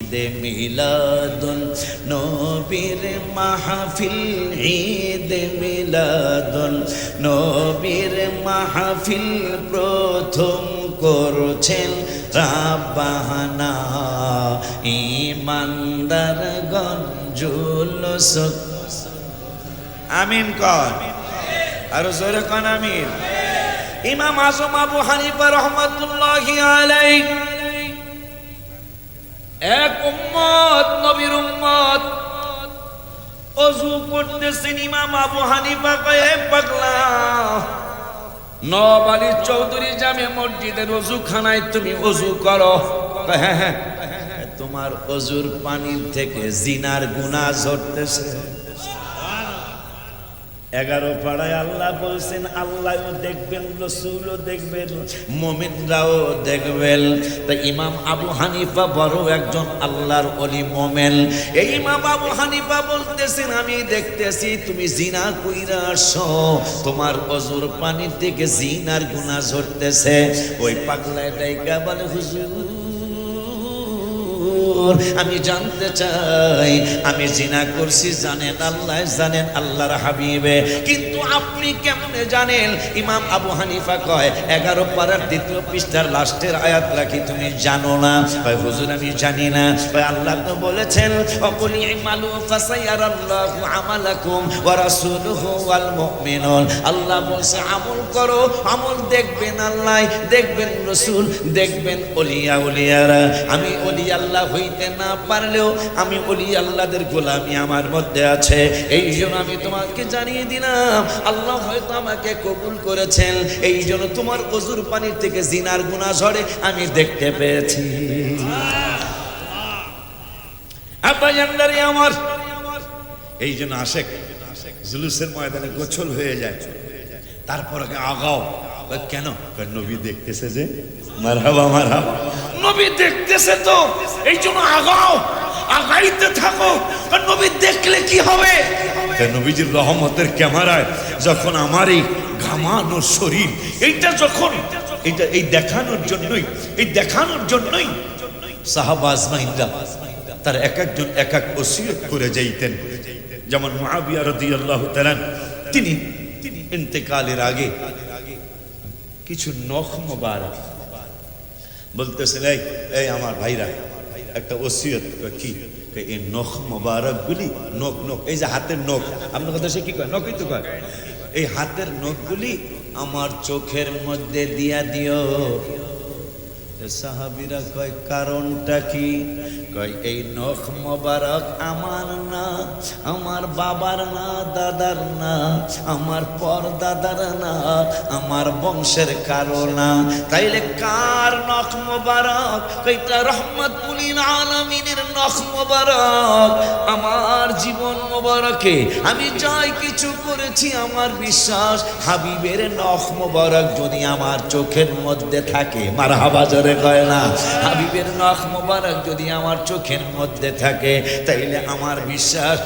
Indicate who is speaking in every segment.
Speaker 1: ঈদে মিলাদুন নবীর মাহফিল, ঈদে মিলাদুন নবীর মাহফিল প্রথম করছেন রাব্বানা। ঈমানদারগণ জুলুস, আমিন কর, আর জোরে কন আমিন। ইমাম আযম আবু হানিফা রাহমাতুল্লাহি আলাইহি এক উম্মত, নবীর উম্মত, ওযু করতেছেন। ইমাম আবু হানিফা কয়ে, পাগলা, নওয়াব আলী চৌধুরী জামে মসজিদের ওযুখানায় তুমি ওযু করো? হ্যাঁ হ্যাঁ, তোমার ওযুর পানির থেকে জিনার গুনাহ ঝরতেছে। 11 পাড়ায় আল্লাহ বলছেন, আল্লাহও দেখবেন, রাসূলও দেখবেন, মুমিনরাও দেখবেন। তাই ইমাম আবু হানিফা বড় একজন আল্লাহর ওলি মুমিন। এই ইমাম আবু হানিফা বলতেছেন, আমি দেখতেছি তুমি জিনা কইরা আসো, তোমার ওযুর পানি থেকে জিনার গুনাহ ঝরতেছে। ওই পাগলায় ডাইকা বলে, হুজুর আমি জানতে চাই আমি জিনা করছি, জানেন আল্লাহ, জানেন আল্লাহর হাবিবে, কিন্তু আপনি কেমনে জানেন? ইমাম আবু হানিফা কয়, 11 পারার 2য় পৃষ্ঠার লাস্টের আয়াত রাখি তুমি জানো না? কয় হুজুর আমি জানি না। কয় আল্লাহ তো বলেছেন, অকুল ইমালু ফাসায়ারাল্লাহু আমালাকুম ওয়া রাসূলুহু ওয়াল মুমিনুন। আল্লাহ বলছে আমল করো, আমল দেখবেন আল্লাহ, দেখবেন রাসূল, দেখবেন ওলিয়া উলিয়ারা। আমি ওলি আল্লাহ হইতে না পারলেও আমি ওলি আল্লাহদের গোলামি আমার মধ্যে আছে। এই জন্য আমি তোমাকে জানিয়ে দিলাম, আল্লাহ হয়তো আমাকে কবুল করেছেন, এই জন্য তোমার ওযুর পানি থেকে জিনার গুনাহ ঝরে আমি দেখতে পেয়েছি। আব্বা জানদারি আমার, এই জন্য আশেক জুলুসের ময়দানে গোছল হয়ে যায়, তারপর আগাও। কেন? নবী দেখতেছে যে, মারহাবা মারহাবা, নবী দেখতেছে তো এই জন্য আগাও, আগাইতে থাকো। নবী দেখলে কি হবে? নবীজির রহমতের ক্যামেরায় যখন আমার এই ঘামানো শরীর, এইটা যখন এইটা এই দেখানোর জন্যই সাহাবা আজমাইনরা তার এক একজন এক এক ওসিয়ত করে যাইতেন। যেমন মুআবিয়া রাদিয়াল্লাহু তাআলা, তিনি ইন্তেকালের আগে কিছু নখ মোবারক বলতেছেন, এই আমার ভাইরা একটা ওসিয়ত। কি? এই নখ মোবারক গুলি, নখ, এই যে হাতের নখ, আপনার কথা সে কি কয়? নখই তো কয়। এই হাতের নখগুলি আমার চোখের মধ্যে দিয়া দিও। সাহাবীরা কয় কারণটা কি? কয় এই নখ মোবারক আমার না, আমার বাবার না, দাদার না, আমার পরদাদার না, আমার বংশের কারো না, তাইলে কার নখ মোবারক? কয়টা রহমাতুল আলামিনের নখ মোবারক। আমার জীবন মোবারকে আমি যাই কিছু করেছি, আমার বিশ্বাস হাবিবের নখ মোবারক যদি আমার চোখের মধ্যে থাকে, মারহাবা জোরে কয় না, হাবিবের নখ মোবারক যদি আমার চোখের মধ্যে থাকে, তাইলে আমার বিশ্বাস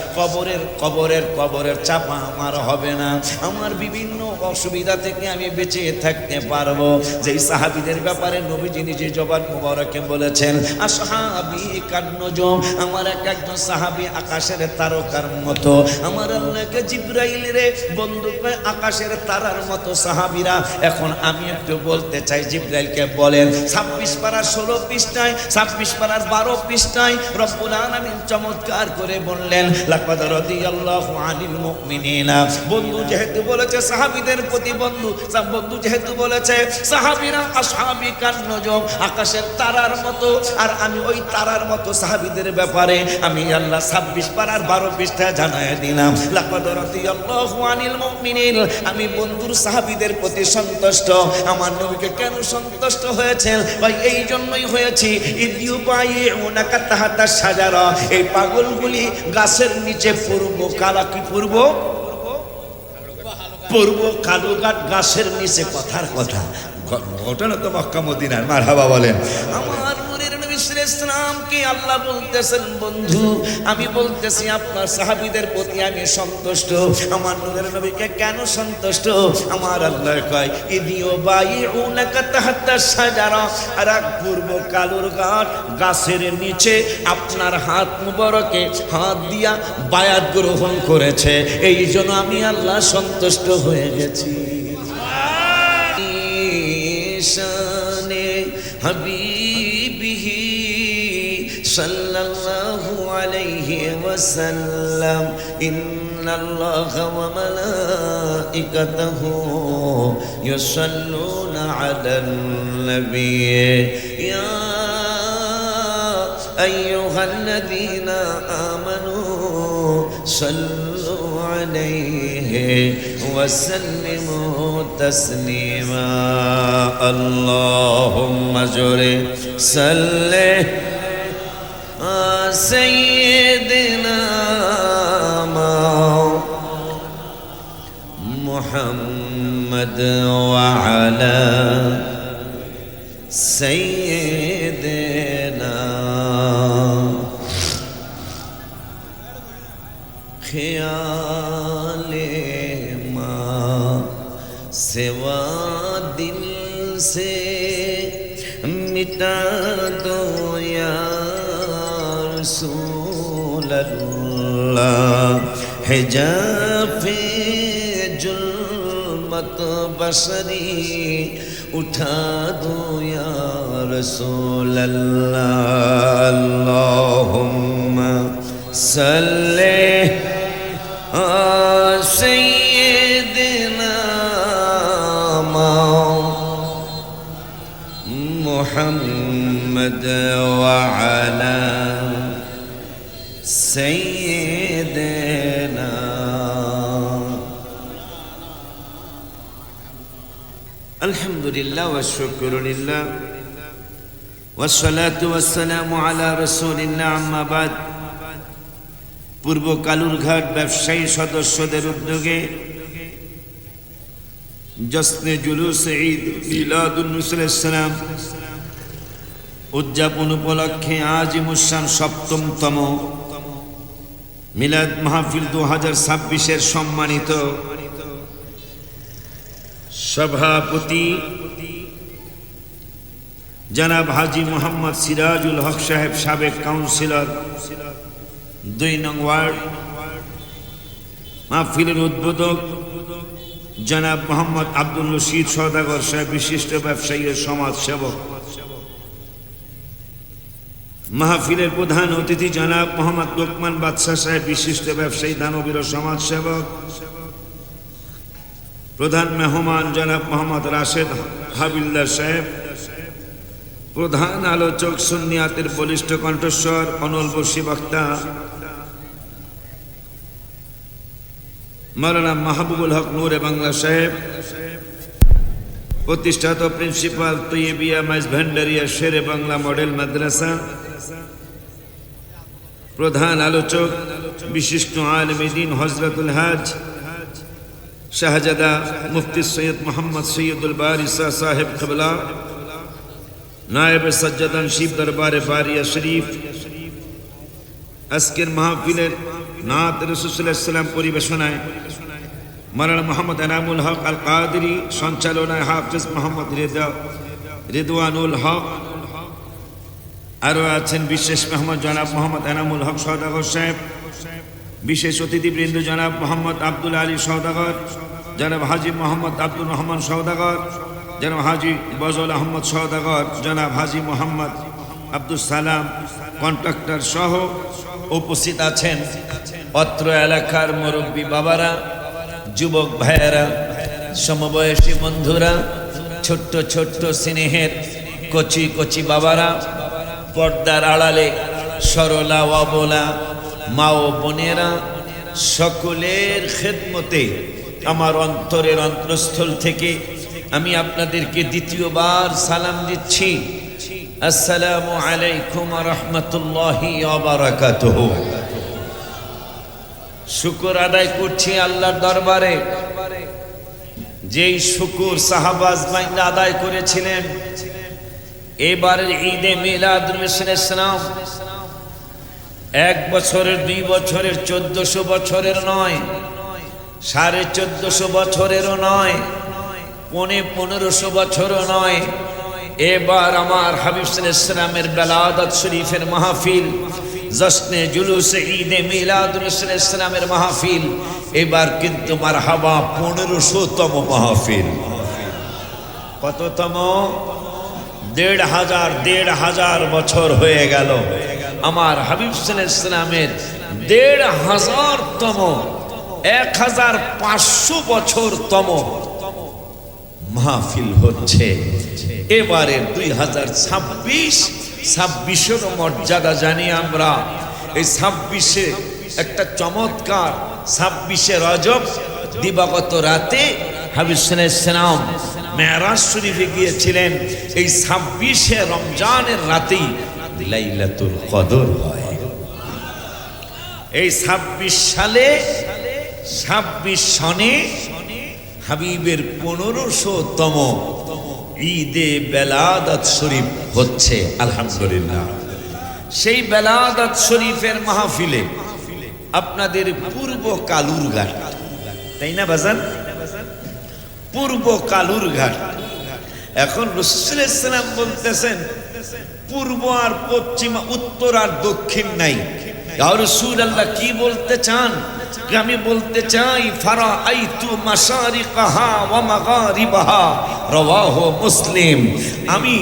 Speaker 1: কবরের চাপা আমার হবে না, আমার বিভিন্ন অসুবিধা থেকে আমি বেঁচে থাকতে পারবো। যেই সাহাবীদের ব্যাপারে নবীজি নিজে জবান মুবারকে বলেছেন, আসহাবি কান্নজম, আমার এক একজন সাহাবী আকাশের তারকার মতো। আমার আল্লাহকে জিবরাইল রে বন্ধু কয় আকাশের তারার মতো সাহাবীরা। এখন আমি একটু বলতে চাই, জিবরাইলকে বলেন 26 পারার 16 পৃষ্ঠায়, 26 পারার 12 পৃষ্ঠায় রব্বুল আলামিন চমৎকার করে বললেন, লাকাদ রাদিয়াল্লাহু আনিল মুমিনিনা। বন্ধু যেহেতু বলেছে সাহাবীদের প্রতি, বন্ধু যেহেতু বলেছে সাহাবীরা আসহাবি কান্নজম, আকাশের তারার মতো, আর আমি ওই তারার মতো সাহাবীদের ব্যাপারে আমি আল্লাহ 26 পারার 12 পৃষ্ঠায় জানায় দিলাম, লাকাদ রাদিয়াল্লাহু আনিল মুমিনিন। আমি বন্ধুর সাহাবীদের প্রতি সন্তুষ্ট। আমার নবীকে কেন সন্তুষ্ট হয়েছেন? ভাই এই জন্যই হয়েছি, ইউবাইউনাকা তাহাতা শাজারা, এই পাগলগুলি গাছের নিচে পূর্ব কালা, কি পূর্ব কালুঘাট গাছের নিচে, কথার কথা, ঘটনা তো মক্কা মদিনার, মারহাবা বলেন। আমার নূরের নবী সাল্লাল্লাহু আলাইহি ওয়াসাল্লামকে আল্লাহ বলতেছেন, বন্ধু আমি বলতেছি আপনার সাহাবীদের প্রতি আমি সন্তুষ্ট। আমার নূরের নবীকে কেন সন্তুষ্ট? আমার আল্লাহ কয় ইদিও বাইউনাকা তাহতা শাজারা, আর এক পূর্ব কালুর গাছের নিচে আপনার হাত মুবারকে হাত দিয়া বায়াত গ্রহণ করেছে, এই জন্য আমি আল্লাহ সন্তুষ্ট হয়ে গেছি। শানে হাবিবিহি সাল্লাল্লাহু আলাইহি ওয়াসাল্লাম, ইন্নাল্লাহা ওয়া মালাইকাতাহু ইউসাল্লুনা আলান নবী ইয়া আইয়ুহাল্লাযীনা আমানু সাল্লু আলাইহি ওয়া সাল্লিমু তাসলিমা। আল্লাহুম্মা জোরে সাল্লি সাইয়্যিদিনা মুহাম্মদ ওয়া আলা সাইয়্যিদিনা ख्याले माँ सिवा दिल से मिटा दो या रसूल अल्लाह, हिजाबे जुल्मत बसरी उठा दो या रसूल अल्लाह। अल्लाहुम्मा सल्ले सैय्यिदिना मुहम्मद व अला सैय्यिदिना। अल्हम्दुलिल्लाह व शुक्रुलिल्लाह वस्सलातु वस्सलामु अला रसूलिल्लाह, अम्मा बाद। পূর্ব কালুরঘাট ব্যবসায়ী সদস্যদের উদ্যোগে জশ্নে জুলুস ঈদ মিলাদুন নবী সাল্লাম উদযাপন উপলক্ষে আজ মুশান ৭ম মিলাদ মাহফিল 2026-এর সম্মানিত সভাপতি জনাব হাজী মোহাম্মদ সিরাজুল হক সাহেব, সাবেক কাউন্সিলর ২ নং ওয়ার্ড। মাহফিলের উদ্বোধক জনাব মোহাম্মদ আব্দুল রশিদ সওদাগর সাহেব, বিশিষ্ট ব্যবসায়ী ও সমাজসেবক। মাহফিলের প্রধান অতিথি জনাব মোহাম্মদ লোকমান বাদশাহ সাহেব, বিশিষ্ট ব্যবসায়ী, দানবীর ও সমাজসেবক। প্রধান মেহমান জনাব মোহাম্মদ রাশেদ হাবিলদার সাহেব। প্রধান আলোচক সুন্নিয়াতের বলিষ্ঠ কণ্ঠস্বর অনল বশী বক্তা মাওলানা মাহবুবুল হক নূরে বাংলা সাহেব। প্রতিষ্ঠাতা প্রিন্সিপাল তৈয়বিয়া মাইজ ভান্ডারিয়া শেরে বাংলা মডেল মাদ্রাসা। প্রধান আলোচক বিশিষ্ট আলেম দ্বীন হযরতুল হাজ শাহজাদা মুফতি সৈয়দ মোহাম্মদ সৈয়দুল বারি সাহেব কিবলা, নায়েব সজ্জাদান শিব দরবারে বারিয়া শরীফ। আজকের মাহফিলের নাত রাসূল সাল্লাল্লাহু আলাইহি ওয়াসাল্লাম পরিবেশনায় মাওলানা মোহাম্মদ এনামুল হক আল কাদরি, সঞ্চালনায় হাফেজ মোহাম্মদ রিদওয়ানুল হক। আরও আছেন বিশেষ মেহমান জনাব মোহাম্মদ এনামুল হক সওদাগর সাহেব, বিশেষ অতিথিবৃন্দ জনাব মোহাম্মদ আব্দুল আলী সওদাগর, জনাব হাজী মোহাম্মদ আব্দুর রহমান সওদাগর, জনাব হাজী বজল আহমদ সওদাগর, জনাব হাজী মোহাম্মদ আব্দুল সালাম কন্ট্রাক্টর সহ উপস্থিত আছেন অত্র এলাকার মুরব্বী বাবারা, যুবক ভাইয়েরা, সমবয়সী বন্ধুরা, ছোট্ট ছোট্ট স্নেহের কচি কচি বাবারা, পর্দার আড়ালে সরলা অবলা মা ও বোনেরা, সকলের খেদমতে আমার অন্তরের অন্তঃস্থল থেকে আমি আপনাদেরকে দ্বিতীয়বার সালাম দিচ্ছি। আসসালামু আলাইকুম ওয়া রাহমাতুল্লাহি ওয়া বারাকাতুহু। শুকর আদায় করছি আল্লাহর দরবারে, যেই শুকর সাহাবা আজমাইন আদায় করেছিলেন, এবারের ঈদে মিলাদুন ইসলাম 1 বছরের 2 বছরের 1400 বছরের নয়, 1450 বছরেরও নয়, 1500 বছরও নয়। এবার আমার হাবিব সাল্লাল্লাহু আলাইহি ওয়াসাল্লামের বেলাদত শরীফের মাহফিল, জশ্নে জুলুসে ঈদে মিলাদুন ইসলামের মাহফিল এবার কিন্তু মারহাবা 1500তম মাহফিল। কততম? 1500 বছর হয়ে গেল আমার হাবিব সাল্লাল্লাহু আলাইহি ওয়াসাল্লামের 1500তম 1500 বছরতম মাহফিল হচ্ছে। এবারে 2026 মর্যাদা জানি আমরা। এই 26-এ একটা চমৎকার 26-এ রজব দিবাগত রাতে হাবিব সাল্লাল্লাহু আলাইহি ওয়াসাল্লাম মেরাজ শরীফে গিয়েছিলেন। এই 26-এ রমজানের রাতেই লাইলাতুল কদর হয়। এই 26 সালে 26 সনে হাবিবের 1500তম ঈদে বেলাদত শরীফ হচ্ছে। আলহামদুলিল্লাহ। সেই বেলাদত শরীফের মাহফিলে আপনাদের পূর্ব কালুরঘাট, তাই না বাজান? পূর্ব কালুরঘাট। এখন রাসূল সাল্লাল্লাহু আলাইহি ওয়াসাল্লাম বলতেছেন পূর্ব আর পশ্চিম, উত্তর আর দক্ষিণ নাই। ইয়া রাসূলুল্লাহ কি বলতে চান? আমি বলতে চাই ফারাআইতু মাশারিকাহা ওয়া মাগারিবাহা, রাওয়াহু মুসলিম। আমি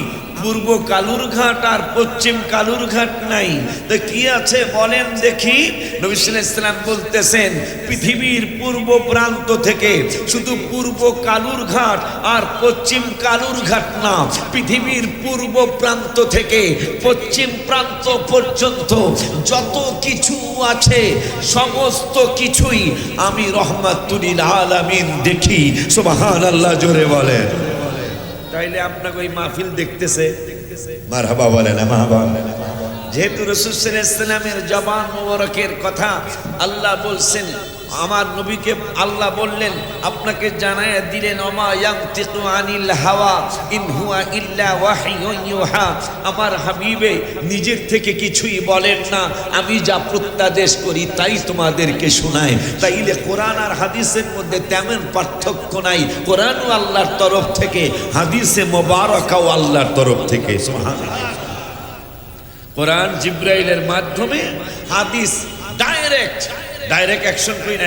Speaker 1: পূর্ব কালুরঘাট আর পশ্চিম কালুরঘাট নাই, তো কি আছে বলেন দেখি। নবী সাল্লাল্লাহু আলাইহি ওয়াসাল্লাম বলতেছেন পৃথিবীর পূর্ব প্রান্ত থেকে শুধু পূর্ব কালুরঘাট আর পশ্চিম কালুরঘাট না, পৃথিবীর পূর্ব প্রান্ত থেকে পশ্চিম প্রান্ত পর্যন্ত যত কিছু আছে সমস্ত কিছুই আমি রহমাতুল লিল আলামিন দেখি। সুবহানাল্লাহ, জোরে বলেন। তাইলে আপনাকে ওই মাহফিল দেখতেছে, মারহাবা বলেন না? মারহাবা। যেহেতু রাসূল সাল্লাল্লাহু আলাইহি ওয়াসাল্লামের জবান মোবারকের কথা আল্লাহ বলছেন, আমার নবীকে আল্লাহ বললেন, আপনাকে জানায়া দিলেন ওমা ইয়ানতিকু আনিল হাওয়া ইন হুয়া ইল্লা ওয়াহিয়ুন ইউহা। আমার হাবিবে নিজের থেকে কিছুই বলেন না, আমি যা প্রত্যাদেশ করি তাই তোমাদেরকে শোনায়। তাইলে কোরআন আর হাদিসের মধ্যে তেমন পার্থক্য নাই। কোরআনও আল্লাহর তরফ থেকে, হাদিসে মোবারকাও আল্লাহর তরফ থেকে। সুবহানাল্লাহ। কোরআন জিব্রাইলের মাধ্যমে, হাদিস ডাইরেক্ট অ্যাকশন করি না,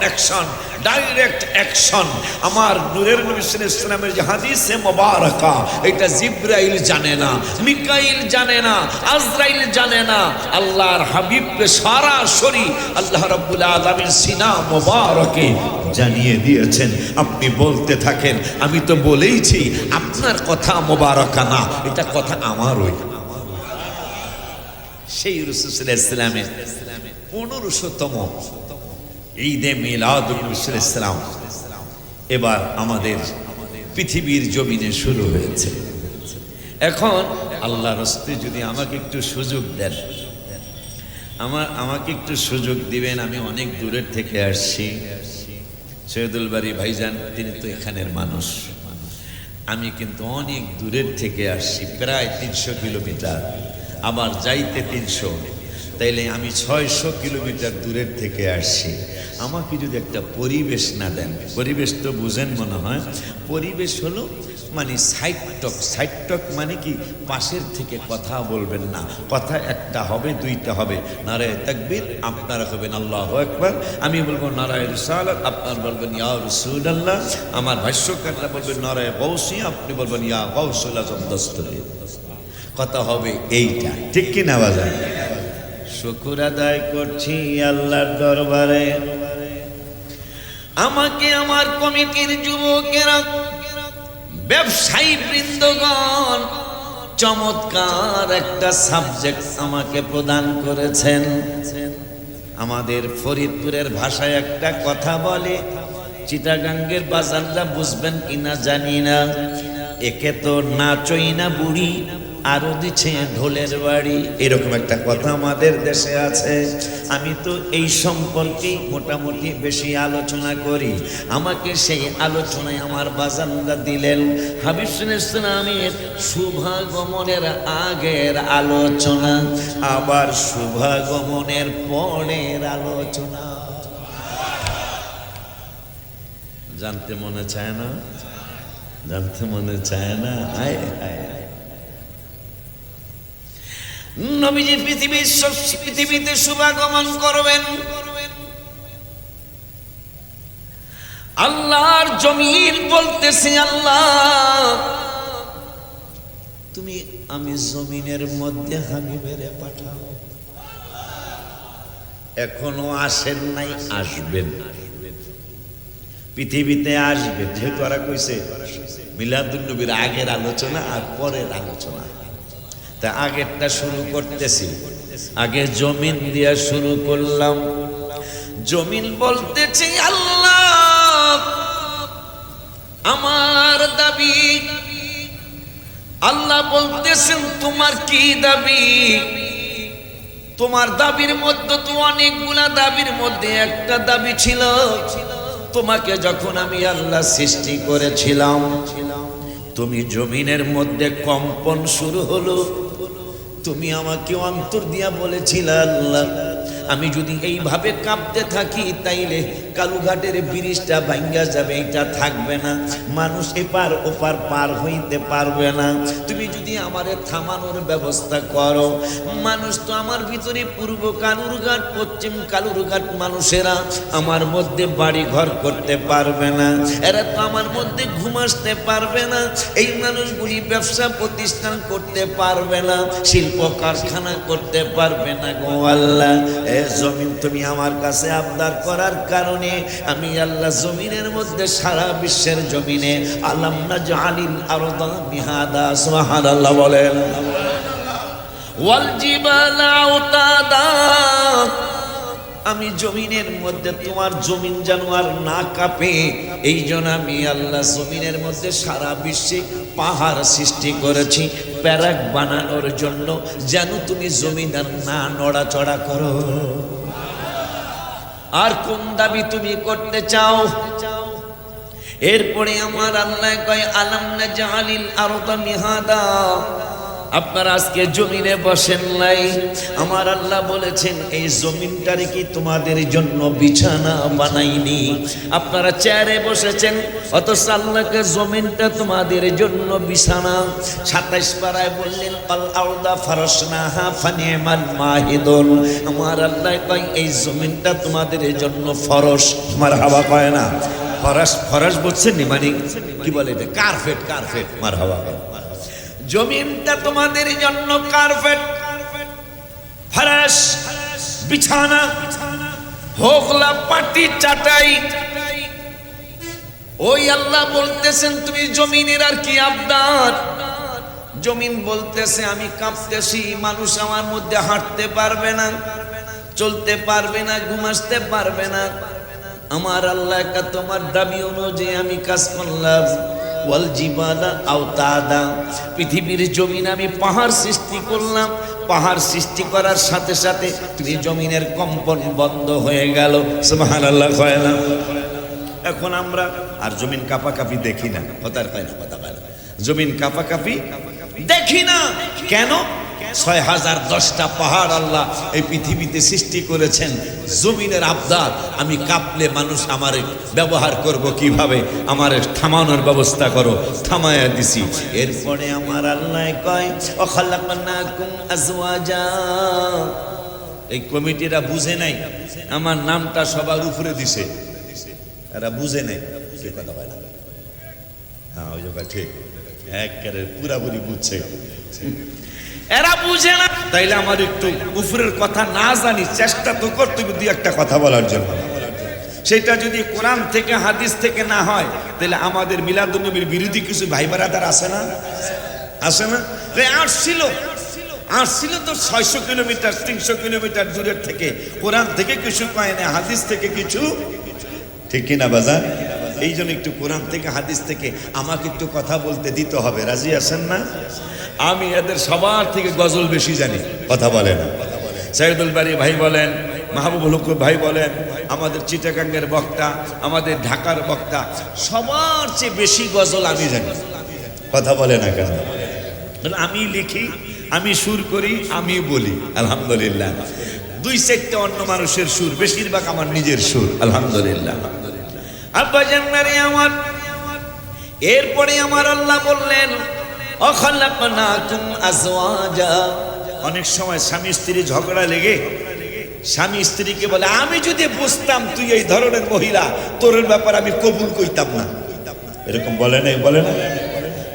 Speaker 1: অ্যাকশন ডাইরেক্ট অ্যাকশন। আমার নূরের নবী সাল্লাল্লাহু আলাইহি ওয়াসাল্লামের যে হাদিসে মোবারকা, এটা জিব্রাইল জানে না, মিকাইল জানে না, আজরাইল জানে না। আল্লাহর হাবিবকে সরাসরি আল্লাহ রাব্বুল আলামিন সিনা মোবারকে জানিয়ে দিয়েছেন। আপনি বলতে থাকেন, আমি তো বলেইছি আপনার কথা মোবারকা না, এটা কথা আমারই। সেই রাসূল সাল্লাল্লাহু আলাইহি ওয়াসাল্লামের 1500তম ঈদে মিলাদুন ইসলাম এবার আমাদের পৃথিবীর জমিনে শুরু হয়েছে। এখন আল্লাহর রাস্তায় যদি আমাকে একটু সুযোগ দেন, আমাকে একটু সুযোগ দিবেন। আমি অনেক দূরের থেকে আসছি। সৈয়দুল বারী ভাইজান তিনি তো এখানের মানুষ, আমি কিন্তু অনেক দূরের থেকে আসছি, প্রায় 300 কিলোমিটার, আবার যাইতে 300, তাইলে আমি 600 কিলোমিটার দূরের থেকে আসছি। আমাকে যদি একটা পরিবেশ না দেন, পরিবেশ তো বুঝেন মনে হয়, পরিবেশ হলো মানে সাইড টক মানে কি, পাশের থেকে কথা বলবেন না, কথা একটা হবে, দুইটা হবে। নারায়ে তাকবীর, আপনারা হবেন আল্লাহু আকবার, আমি বলবো নারায়ে রিসালাত, আপনারা বলবেন ইয়া রাসূলুল্লাহ, আমার ভাষ্যকাররা বলবেন নারায়ে গাউসি, আপনি বলবেন ইয়া গাউসুল আযম দস্তগীর। কথা হবে এইটা, ঠিক কি না বাজার? শুকর আদায় করছি আল্লাহর দরবারে, আমাকে আমার কমিটির যুবকেরা, ব্যবসায়ী বৃন্দগণ চমৎকার একটা সাবজেক্ট আমাকে প্রদান করেছেন। আমাদের ফরিদপুরের ভাষায় একটা কথা বলে, চিটাগাঙ্গের বাজারটা বুঝবেন কিনা জানি না, একে তো নাচই না বুড়ি, আরো দিচ্ছে ঢোলের বাড়ি, এরকম একটা কথা আমাদের দেশে আছে। আমি তো এই সম্পর্কে মোটামুটি বেশি আলোচনা করি। আমাকে সেই আলোচনায় আমার বাজানরা দিলেন হাবিব ইসলামের শুভাগমনের আগের আলোচনা, আবার শুভাগমনের পরের আলোচনা। জানতে মনে চায় না? জানতে মনে চায় না? হায় হায়, নবীজি পৃথিবীতে শুভাগমন করবেন। আল্লাহর জমিন বলতেছে, আল্লাহ তুমি আমি জমিনের মধ্যে হাবিবের পাঠাও। এখনো আসেন নাই, আসবেন, পৃথিবীতে আসবে। যেহেতু ওরা কইছে মিলাদুন নবীর আগের আলোচনা আর পরের আলোচনা, তা আগেরটা শুরু করতেছি। আগে জমিন দিয়া শুরু করলাম। জমিন বলতেছে, আল্লাহ আমার দাবি। আল্লাহ বলতেছেন, তোমার কি দাবি? তোমার দাবির মধ্যে তো অনেকগুলা দাবির মধ্যে একটা দাবি ছিল, তোমাকে যখন আমি আল্লাহ সৃষ্টি করেছিলাম, তুমি জমিনের মধ্যে কম্পন শুরু হলো, তুমি আমাকে অন্তর দিয়া বলেছিলে, আল্লাহ আমি যদি এইভাবে কাঁপতে থাকি তাইলে কালুঘাটের ব্রিজটা ভাঙ্গা যাবে, এটা থাকবে না, মানুষ এপার ওপার পার হইতে পারবে না। তুমি যদি আমারে থামানোর ব্যবস্থা করো, মানুষ তো আমার ভিতরে পূর্ব কালুরঘাট পশ্চিম কালুরঘাট মানুষেরা আমার মধ্যে বাড়ি ঘর করতে পারবে না, এরা তো আমার মধ্যে ঘুম আসতে পারবে না, এই মানুষগুলি ব্যবসা প্রতিষ্ঠান করতে পারবে না, শিল্প কারখানা করতে পারবে না। গো আল্লাহ, এ জমিন তুমি আমার কাছে আবদার করার কারণে আমি আল্লাহ জমিনের মধ্যে সারা বিশ্বের জমিনে আলাম নাজআলিল আরদা মিহাদা, সুবহানাল্লাহ বলেন, ওয়াল জিবালা আওতাদা, আমি জমিনের মধ্যে তোমার জমিন যেন আর না কাঁপে, এই জন্য আমি আল্লাহ জমিনের মধ্যে সারা বিশ্বে পাহাড় সৃষ্টি করেছি প্যারাক বানানোর জন্য, যেন তুমি জমিন আর না নড়াচড়া করো। আর কোন দাবি তুমি করতে চাও? এরপরে আমার আল্লাহ কয়, আলাম নাজআলিল আরদা মিহাদা, আপনারা আজকে জমিনে বসেন নাই, আমার আল্লাহ বলেছেন এই জমিনটারে কি তোমাদের জন্য বিছানা বানাইনি? আপনারা চেয়ারে বসেছেন, অথচ আল্লাহকে জমিনটা তোমাদের জন্য বিছানা। 27 পারায় বললেন, আল আরদা ফারাশনাহা ফানিমাল মাহিদুন, আমার আল্লাহ কয় এই জমিনটা তোমাদের জন্য ফরশ। মারহাবা কয় না? ফরশ বলছেন নি, মানে কি বলে এটা, কার্পেট, কার্পেট। মারহাবা, জমিনটা তোমাদের জন্য কার্পেট, ফরশ, বিছানা, হোগলা, পাটি, চাটাই। ওই আল্লাহ বলতেছেন তুমি জমিনের আর কি আবদার? জমিন বলতেছে আমি কাঁপতেছি, মানুষ আমার মধ্যে হাঁটতে পারবে না, চলতে পারবে না, ঘুমাতে পারবে না। আমার আল্লাহ কা তোমার দাবি অনুযায়ী আমি কাজ করলাম। ওয়াল জিবালা আওতাদা, পৃথিবীর জমিন আমি পাহাড় সৃষ্টি করলাম, পাহাড় সৃষ্টি করার সাথে সাথে তুমি জমিনের কম্পন বন্ধ হয়ে গেল। সুবহানাল্লাহ কয় না? এখন আমরা আর জমিন কাঁপাকাঁপি দেখি না, কথার পায় না, কথা পায় না, জমিন কাঁপাকাঁপি দেখি না। কেন? 6010টা পাহাড় আল্লাহ এই পৃথিবীতে সৃষ্টি করেছেন। জমিনের আবদার, আমি কাঁপলে মানুষ আমারে ব্যবহার করব কিভাবে, আমারে থামানোর ব্যবস্থা করো, থামায়া দিছি। এরপরে আমার আল্লাহ কয়, ও খালাকনাকুম আজওয়াজা, এই কমিটিরা বুঝে নাই, আমার নামটা সবার উপরে দিছে, এরা বুঝে নাই। কি কথা বলে? হ্যাঁ, ওই জায়গা ঠিক, একেবারে পুরাপুরি বুঝছে, এরা বুঝে না। তাইলে আমার একটু উপরের কথা না জানি চেষ্টা তো করতে হবে দুই একটা কথা বলার জন্য। সেটা যদি কোরআন থেকে হাদিস থেকে না হয়, তাহলে আমাদের মিলাদুন নবীর বিরোধী কিছু ভাই বারাদার আছে না? আছে না? আসছিল তো 600 কিলোমিটার 300 কিলোমিটার দূরের থেকে, কোরআন থেকে কিছু কয় না, হাদিস থেকে কিছু, ঠিক কিনা বাজার? এই জন্য একটু কোরআন থেকে হাদিস থেকে আমাকে একটু কথা বলতে দিতে হবে। রাজি আছেন না? আমি এদের সবার থেকে গজল বেশি জানি। কথা বলে না? সাইদুল বারী ভাই বলেন, মাহবুবুল হক ভাই বলেন, আমাদের চিটাগাঙ্গের বক্তা, আমাদের ঢাকার বক্তা, সবার চেয়ে বেশি গজল আমি জানি। কথা বলে না কেন? আমি লিখি, আমি সুর করি, আমি বলি। আলহামদুলিল্লাহ। 2-4টা অন্য মানুষের সুর, বেশিরভাগ আমার নিজের সুর। আলহামদুলিল্লাহ। আব্বাজান নারী আমার, এরপরে আমার আল্লাহ বললেন অখালাকনাকুম আজওয়াজা। অনেক সময় স্বামী স্ত্রী ঝগড়া লেগে স্বামী স্ত্রীকে বলে, আমি যদি বুঝতাম তুই এই ধরনের মহিলা, তোর ব্যাপার আমি কবুল কইতাম না। এরকম বলে নাই? বলে না?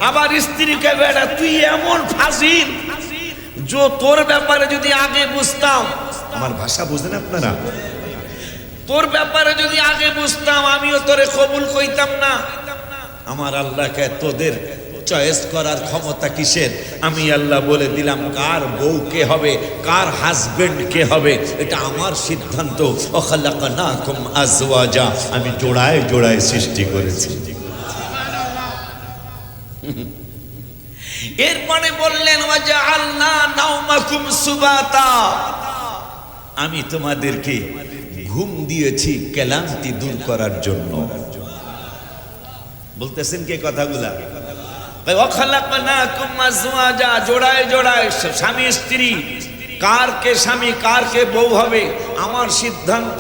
Speaker 1: আবার স্ত্রীকে বেড়া, তুই এমন ফাজিল, যে তোর ব্যাপারে যদি আগে বুঝতাম, আমার ভাষা বুঝেন আপনারা, তোর ব্যাপারে যদি আগে বুঝতাম আমিও তোরে কবুল কইতাম না। আমার আল্লাহকে তোদের চয়েস করার ক্ষমতা কিসের? আমি আল্লাহ বলে দিলাম কার বউ কে হবে, কার হাজবেন্ড কে হবে, এটা আমার সিদ্ধান্ত। ওয়াখালাকনাকুম আজওয়াজা, আমি জোড়ায় জোড়ায় সৃষ্টি করেছি। এরপরে বললেন ওয়াজআলনা নাওমাকুম সুবাতা, আমি তোমাদেরকে ঘুম দিয়েছি ক্লান্তি দূর করার জন্য। বলতেছেন কে কথাগুলা? ওয়াখালাকনাকুম আজওয়াজা, জোড়ায় জোড়ায় স্বামী স্ত্রী, কার কে স্বামী কার কে বউ হবে আমার সিদ্ধান্ত।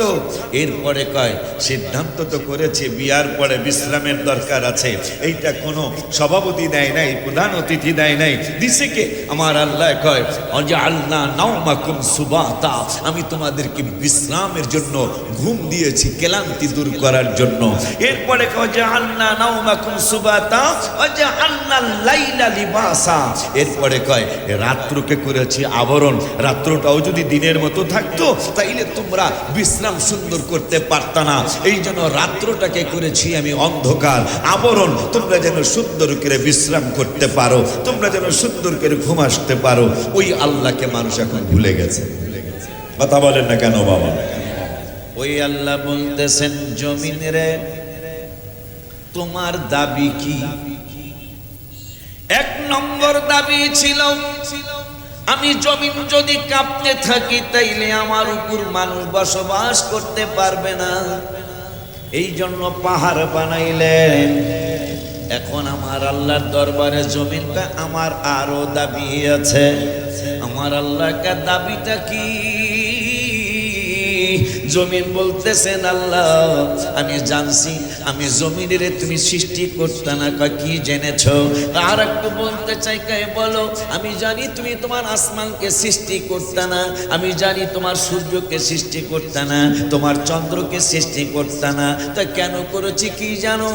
Speaker 1: এরপরে কয় সিদ্ধান্ত তো করেছে, বিয়ার পরে বিশ্রামের দরকার আছে। এইটা কোনো সভাপতি দেয় নাই, প্রধান অতিথি দেয় নাই, দিছে কে? আমার আল্লাহ কয় ওয়াজআলনা নাওমাকুম সুবাতা, আমি তোমাদেরকে বিশ্রামের জন্য ঘুম দিয়েছি ক্লান্তি দূর করার জন্য। এরপরে ওয়াজআলনা নাওমাকুম সুবাতা ওয়াজআলনা লাইলা লিবাসা, এরপরে কয় রাত্রকে করেছি আবরণ। রাত্রটাও যদি দিনের মতো থাকতো তাইলে তোমরা বিশ্রাম সুন্দর করতে পারতা না। এই জন্য রাত্রটাকে করেছি আমি অন্ধকার আবরণ, তোমরা যেন সুন্দর করে বিশ্রাম করতে পারো, তোমরা যেন সুন্দর করে ঘুম আসতে পারো। ওই আল্লাহকে মানুষ এখন ভুলে গেছে। কথা বলেন না কেন বাবা? ওই আল্লাহ বলতেছেন জমিন রে, তোমার দাবি কি? 1 নম্বর দাবি ছিল আমি জমিন যদি কাঁপতে থাকি তাইলে আমার উপর মানুষ বসবাস করতে পারবে না, এই জন্য পাহাড় বানাইলেন। এখন আমার আল্লাহর দরবারে জমিনটা আমার আরো দাবি আছে। আমার আল্লাহকে দাবিটা কি? জমিন বলতেছেন আল্লাহ আমি জানছি আমি জমিনের তুমি সৃষ্টি করতে না। কি জেনেছো? আর একটু বলতে চাই, কে বলো? আমি জানি তুমি তোমার আসমানকে সৃষ্টি করতে না, আমি জানি তোমার সূর্যকে সৃষ্টি করতে না, তোমার চন্দ্রকে সৃষ্টি করতে না। তা কেন করেছি কি জানো?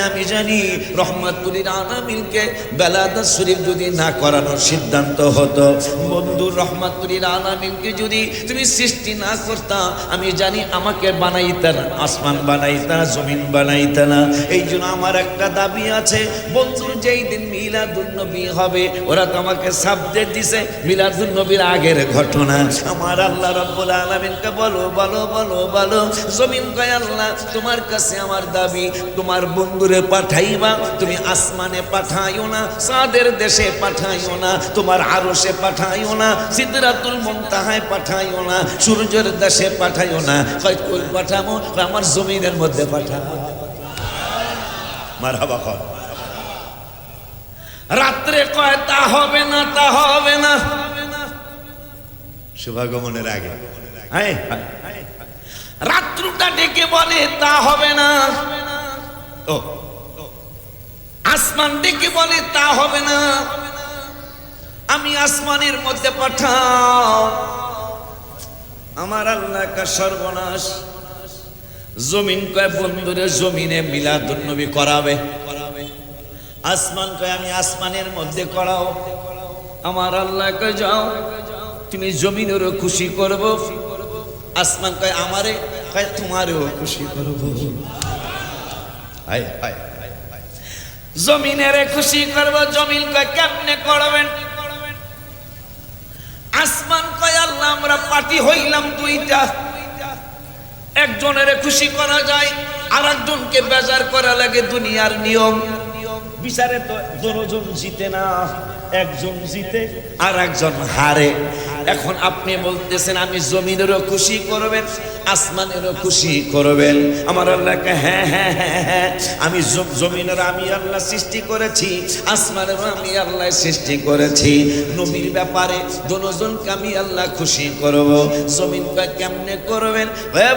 Speaker 1: আমি জানি রহমাতুল আলামিনকে বেলাদাত শরীফ যদি না করানোর সিদ্ধান্ত হতো, বন্ধু রহমাতুল আলামিনকে যদি তুমি সৃষ্টি না করতা, আমি জানি আমাকে বানাইতে না, আসমান বানাইতে না, জমিন বানাইতে না। এই জন্য আমার একটা দাবি আছে, বন্ধুর যেই দিন মিলাদুন নবী হবে, ওরা তো আমাকে সাবজেক্ট দিছে মিলাদুন নবীর আগের ঘটনা। আমার আল্লাহ রাব্বুল আলামিনকে বলো বলো বলো বলো। জমিন কয় আল্লাহ তোমার কাছে আমার দাবি, তোমার বন্ধুরে পাঠাইবা, তুমি আসমানে পাঠাইও না, চাঁদের দেশে পাঠাইও না, তোমার আরশে পাঠাইও না, সিদরাতুল মুনতাহায় পাঠাইও না, সূর্যের দেশে পাঠাইও না। কয় কই পাঠাবো? আমার জমিনের মধ্যে পাঠাবো। মারহাবা কর। রাত্রে কয় তা হবে না, তা হবে না, শুভাগমনের আগে রাত্রটা ডেকে বলে তা হবে না। ও আসমান ডেকে বলে তা হবে না, আমি আসমানের মধ্যে পাঠাও। আমার আল্লাহ কা সর্বনাশ। জমিন কয় বন্ধুরে জমিনে মিলাদুন নবী করাবে, আসমান কয় আমি আসমানের মধ্যে করাও। আমার আল্লাহ কয় যাও তুমি জমিনেরও খুশি করব। আসমান কয় আমারে, কয় তোমারও খুশি করব। হায় হায় জমিনেরে খুশি করব। জমিন কয় কেমনে করবেন? আসমান কয় আল্লাহ আমরা পার্টি হইলাম দুইটা, একজনের খুশি করা যায় আর একজনকে বেজার করা লাগে, দুনিয়ার নিয়ম। বিচারে তো দুজন জিতে না, একজন জিতে আর একজন হারে। এখন আপনি বলতেছেন আমি জমিনেরও খুশি করবেন, আসমানেরও খুশি করবেন। আমার আল্লাহকে হ্যাঁ হ্যাঁ হ্যাঁ হ্যাঁ, আমি জমিনের আমি আল্লাহ সৃষ্টি করেছি, আসমানেরও আমি আল্লাহ সৃষ্টি করেছি। নবীর ব্যাপারে দুজনকে আমি আল্লাহ খুশি করব। জমিনটা কেমনে করবেন?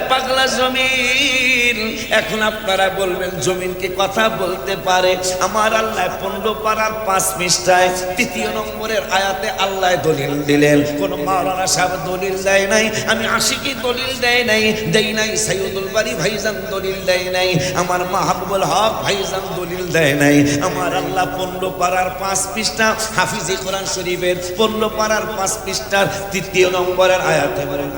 Speaker 1: পাগলা জমিন। এখন আপনারা বলবেন জমিন কি কথা বলতে পারে? আমার আল্লাহ 15 পারার 5 পৃষ্ঠায় 3 নম্বরের আয়াতে আল্লাহ দলিল দিলেন। কোন মাওলানা সাহেব দলিল দেয় নাই, আমি আশিকি দলিল দেয় নাই, দেই নাই সাইয়্যিদুল বারী ভাইজান দলিল দেয় নাই, আমার মাহবুবুল হক ভাইজান দলিল দেয় নাই। আমার আল্লাহ 15 পারার 5 পৃষ্ঠা হাফিজে কোরআন শরীফের 15 পারার 5 পৃষ্ঠার 3 নম্বরের আয়াতে বলেন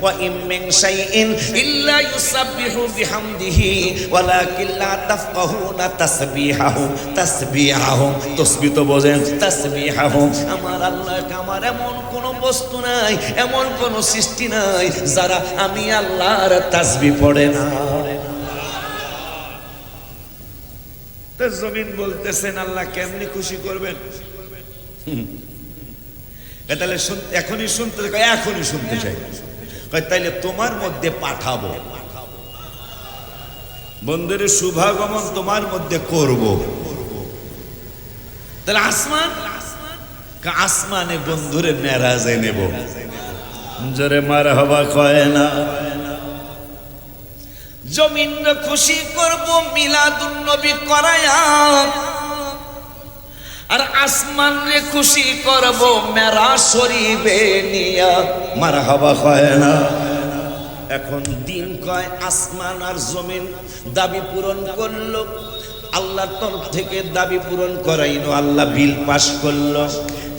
Speaker 1: ওয়া ইম মিন শাইইন ইল্লা ইউসাব্বিহু বিহামদিহি ওয়ালাকিন লা তাফকাহুনা তাসবিহাহু। তাসবিহাহু তাসবিহ তো বোঝেন, তাসবিহাহু। আমার আল্লাহ আমার এমন কোন বস্তু নাই, এমন কোন সৃষ্টি নাই যারা আমি আল্লাহর তাসবিহ পড়ে না। তো জমিন বলতেছেন আল্লাহ কেমনি খুশি করবেন? তাহলে এখনই শুনতে, এখনই শুনতে চাই। তাইলে তোমার মধ্যে পাঠাবো, বন্ধুরে শুভাগমন তোমার মধ্যে করব। তাহলে আসমান, আসমানে বন্ধুরে মেরাজে নেব। জোরে মারহাবা কয় না। জমিন খুশি করব মিলাদুন নবী করায়া, আর আসমান রে খুশি করব মেরাজ শরীফে নিয়া। মারহাবা কয় না। এখন দিন কয় আসমান আর জমিন দাবি পূরণ করলো, আল্লাহর তরফ থেকে দাবি পূরণ করাইলো, আল্লাহ বিল পাস করলো।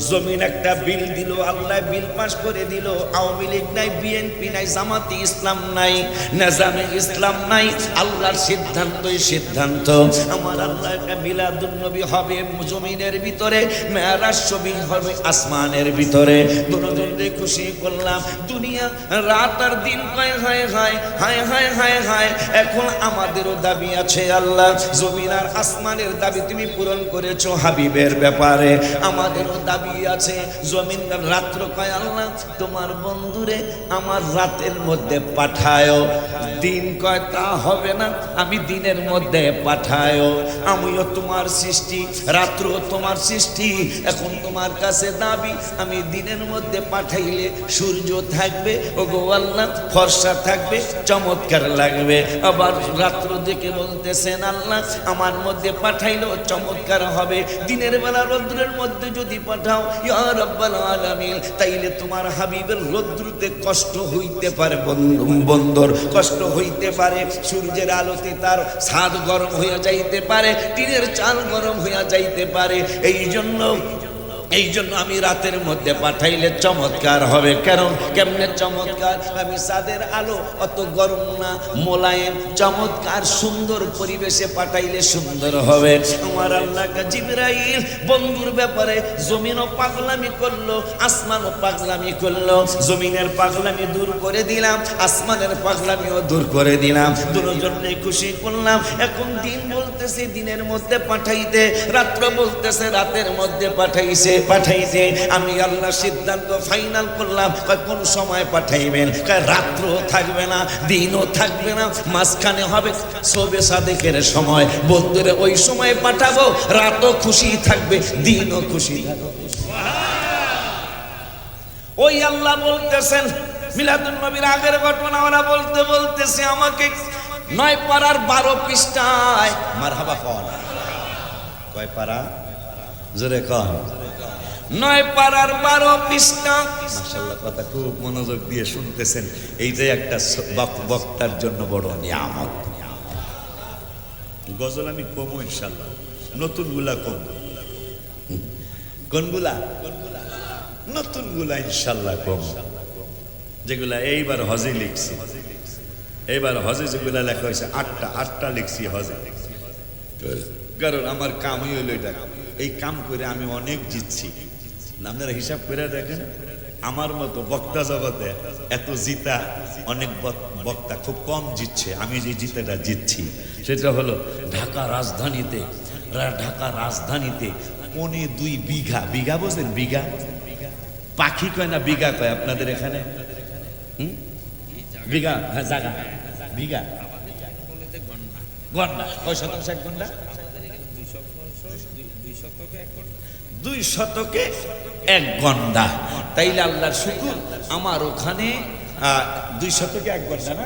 Speaker 1: জমিন একটা বিল দিল, আল্লাহ বিল পাস করে দিল। আওয়ামী লীগ নাই, বিএনপি নাই, জামাতি ইসলাম নাই, নিজামে ইসলাম নাই, আল্লাহর সিদ্ধান্তই সিদ্ধান্ত। আমার আল্লাহ একটা মিলাদুন নবী হবে জমিনের ভিতরে, মেরাজ শরীফ হবে আসমানের ভিতরে। দুজনকে খুশি করলাম। দুনিয়া রাত আর দিন কয় হায় হায় হায় হায় হায় হায়। এখন আমাদেরও দাবি আছে আল্লাহ, জমিন আর আসমানের দাবি তুমি পূরণ করেছো হাবিবের ব্যাপারে। আমাদেরও দাবি আছে। জমিন রাত্র কয় আল্লাহ তোমার বন্ধুরে আমার রাতের মধ্যে পাঠায়ো। দিন কয় তা হবে না, আমি দিনের মধ্যে পাঠায়ো। আমিও তোমার সৃষ্টি, রাত্র তোমার সৃষ্টি। এখন তোমার কাছে দাবি আমি দিনের মধ্যে পাঠাইলে সূর্য থাকবে, ওগো আল্লাহ ফর্সা থাকবে, চমৎকার লাগবে। আবার রাত্র দেখে বলতেছেন আল্লাহ আমার মধ্যে পাঠাইলো চমৎকার হবে। দিনের বেলা রৌদ্রের মধ্যে যদি পাঠাও ইয়া রাব্বাল আলামিন, তাইলে তোমার হাবিবের রৌদ্রতে কষ্ট হইতে পারে, বন্দর কষ্ট হইতে পারে। সূর্যের আলোতে তার ছাদ গরম হইয়া যাইতে পারে, টিনের চাল গরম হইয়া যাইতে পারে। এই জন্য আমি রাতের মধ্যে পাঠাইলে চমৎকার হবে। কারণ কেমনে চমৎকার? আমি চাঁদের আলো অত গরম না, মোলায়েম চমৎকার সুন্দর পরিবেশে পাঠাইলে সুন্দর হবে। আমার আল্লাহ জিবরাইল বন্ধুর ব্যাপারে জমিনও পাগলামি করলো, আসমানও পাগলামি করলো। জমিনের পাগলামি দূর করে দিলাম, আসমানের পাগলামিও দূর করে দিলাম। দুজনকে খুশি করলাম। এখন দিন বলতেছে দিনের মধ্যে পাঠাইতে, রাত্র বলতেছে রাতের মধ্যে পাঠাইছে। আমি আল্লাহ সিদ্ধান্ত ফাইনাল করলাম। কোন সময় পাঠাইবেন? রাত্র থাকবে না, দিনও থাকবে না, মাঝখানে হবে শবে সাদেকের সময়। বন্ধুরে ওই সময় পাঠাবো, রাতও খুশি থাকবে, দিনও খুশি থাকবে। ওই আল্লাহ বলতেছেন মিলাদুন নবীর আগের ঘটনা ওরা বলতে বলতেছে আমাকে 9 পারার 12 পৃষ্ঠায়। মারহাবা কন। কয় পারা? জোরে কন। 9 পারার 12 পৃষ্ঠা। মাশাআল্লাহ, কথা খুব মনোযোগ দিয়ে শুনতেছেন। এই যে একটা বক্তার জন্য বড় নিয়ামত। গজল আমি কমো ইনশাআল্লাহ, নতুন গুলা কম। কোনগুলা? নতুন গুলা ইনশাআল্লাহ কম। যেগুলা এইবার হজে লিখছি, এইবার হজে যেগুলা লেখা হয়েছে 8টা লিখছি হজে। কারণ আমার কামই হইল এটা। এই কাম করে আমি অনেক জিতছি। আপনারা হিসাব করে দেখেন, আমার মতো বক্তা জগতে এত জিতা অনেক বক্তা খুব কম জিতছে। আমি যে জিতাটা জিতছি সেটা হলো ঢাকা রাজধানীতে ঢাকা রাজধানীতে 2.25 বিঘা, বিঘা বলছেন বিঘা, পাখি কয় না বিঘা কয় আপনাদের এখানে? বিঘা, হ্যাঁ জায়গা, বিঘা গন্ডা, কয় শতাংশ এক গন্ডা? 2 শতকে 1 গন্ডা। তাইলে আল্লাহর শুকুর, আমার ওখানে 2 শতকে 1 গন্ডা না,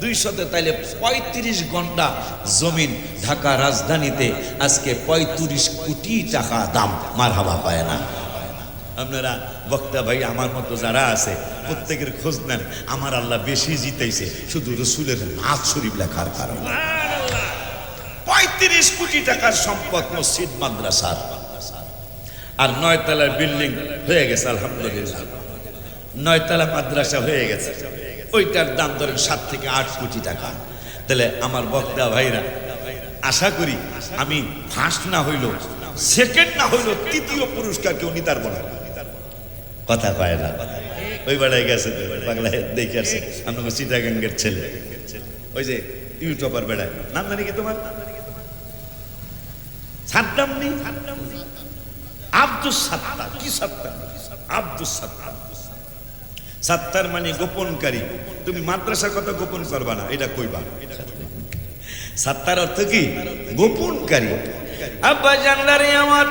Speaker 1: 2 শত, তাইলে 35 গন্ডা জমিন ঢাকা রাজধানীতে আজকে 35 কোটি টাকা দাম। মারহাবা পায় না? আপনারা বক্তা ভাই আমার মতো যারা আছে প্রত্যেকের খোঁজ নেন, আমার আল্লাহ বেশি জিতাইছে শুধু রসুলের নাজ শরীফ লেখার কারণে। 35 কোটি টাকার সম্পদ মসজিদ মাদ্রাসার, আর 9 তলার বিল্ডিং হয়ে গেছে আলহামদুলিল্লাহ, 9 তলা মাদ্রাসা হয়ে গেছে, ওইটার দাম ধরেন 7 থেকে 8 কোটি টাকা। তাহলে আমার বক্তা ভাইরা, আশা করি আমি ফার্স্ট না হইল, সেকেন্ড না হইল, 3য় পুরস্কার কেউ নিতে পারবো না। কথা কয় না? ওই বেড়ায় গেছে বাংলায় দেখে আসছে আপনাকে চিটাগাঙ্গের ছেলে, ওই যে ইউটিউবার বেড়ায়, নাম জানি কি তোমার? সাদ্দাম নেই, আব্দুল সাত্তার। কি সাত্তার? আব্দুল সাত্তার। সাত্তার মানে গোপনকারী। তুমি মাদ্রাসার কথা গোপন করবা না, এটা কইবা। সাত্তার অর্থ কি? গোপনকারী। আব্বা জানলারে আমার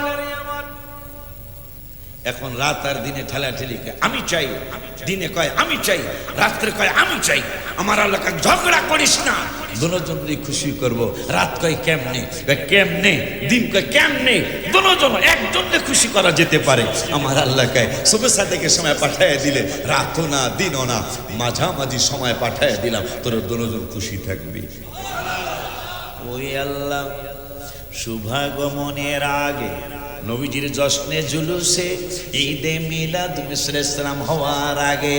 Speaker 1: এখন রাত আর দিনে ঠেলাঠেলি, আমি চাই, দিনে কয় আমি চাই, রাত্রে কয় আমি চাই। আমার এলাকা ঝগড়া করিস না, দুজন খুশি করব। রাত কয় কেমনে, কেমনে, দিন কয় কেমনে, দুজন একজনকে খুশি করা যেতে পারে। আমার আল্লাহ কয় সুবহ সাদেকের সময় পাঠায় দিলে, রাতও না দিনও না, মাঝামাঝি সময় পাঠায় দিলাম, তোর দুজন খুশি থাকবি। ওই আল্লাহ শুভাগমনের আগে নবীজির জশ্নে জুলুসে ঈদে মিলাদ ইসলাম হওয়ার আগে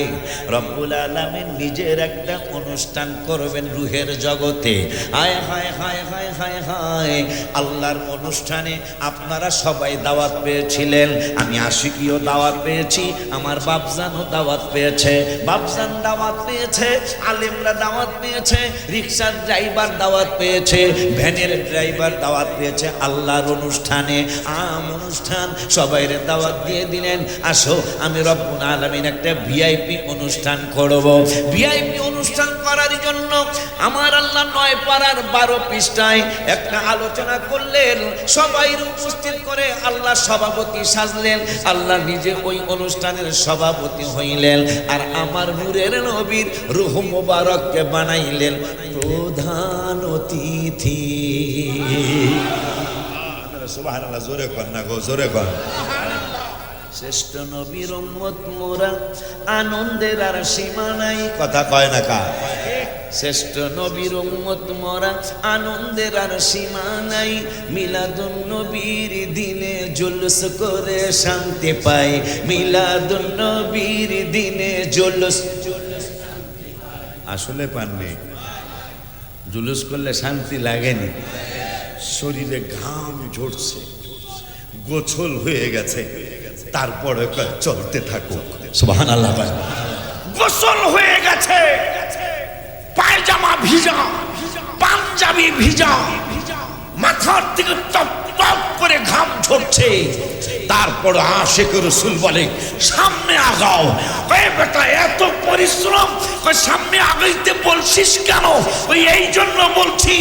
Speaker 1: রব্বুল আলামিন নিজের একটা অনুষ্ঠান করবেন রুহের জগতে। হায় হায় হায় হায় হায় হায়, আল্লাহর অনুষ্ঠানে আপনারা সবাই দাওয়াত পেয়েছিলেন, আমি আশিকিও দাওয়াত পেয়েছি, আমার বাপজানও দাওয়াত পেয়েছে, বাপজান দাওয়াত পেয়েছে, আলেমরা দাওয়াত পেয়েছে, রিক্সার ড্রাইভার দাওয়াত পেয়েছে, ভ্যানের ড্রাইভার দাওয়াত পেয়েছে। আল্লাহর অনুষ্ঠানে অনুষ্ঠান সবাইরে দাওয়াত দিয়ে দিলেন, আসো আমি রব্বুল আলামিন একটা ভিআইপি অনুষ্ঠান করব। ভিআইপি অনুষ্ঠান করার জন্য আমার আল্লাহ 9 পারার 12 পৃষ্ঠায় একটা আলোচনা করলেন, সবাই উপস্থিত করে আল্লাহ সভাপতি সাজলেন, আল্লাহ নিজে ওই অনুষ্ঠানের সভাপতি হইলেন, আর আমার নূরের নবীর রূহ মুবারককে বানাইলেন প্রধান অতিথি। সুবহানাল্লাহ, জোরে কর না গো, জোরে কর। শ্রেষ্ঠ নবীর উম্মত মোরা, আনন্দের আর সীমা নাই। কথা কয় না কা? শ্রেষ্ঠ নবীর উম্মত মোরা, আনন্দের আর সীমা নাই। মিলাদুন নবীর দিনে জুলুস করে শান্তি পাই, মিলাদুন নবীর দিনে জুলুস। আসলে পাননি, জুলুস করলে শান্তি লাগেনি, শরীরে ঘাম ঝরছে, গোছল হয়ে গেছে, তারপরে চলতে থাকুক। সুবহানাল্লাহ। গোসল হয়ে গেছে, পায়জামা ভিজা, পাঞ্জাবি ভিজা, মাথার থেকে টপ টপ করে ঘাম ঝরছে, তারপর আশিক রাসূল বলে সামনে আগাও। কয় বেটা এত পরিশ্রম, কয় সামনে আগাইতে বলছিস কেন? ওই এই জন্য বলছি,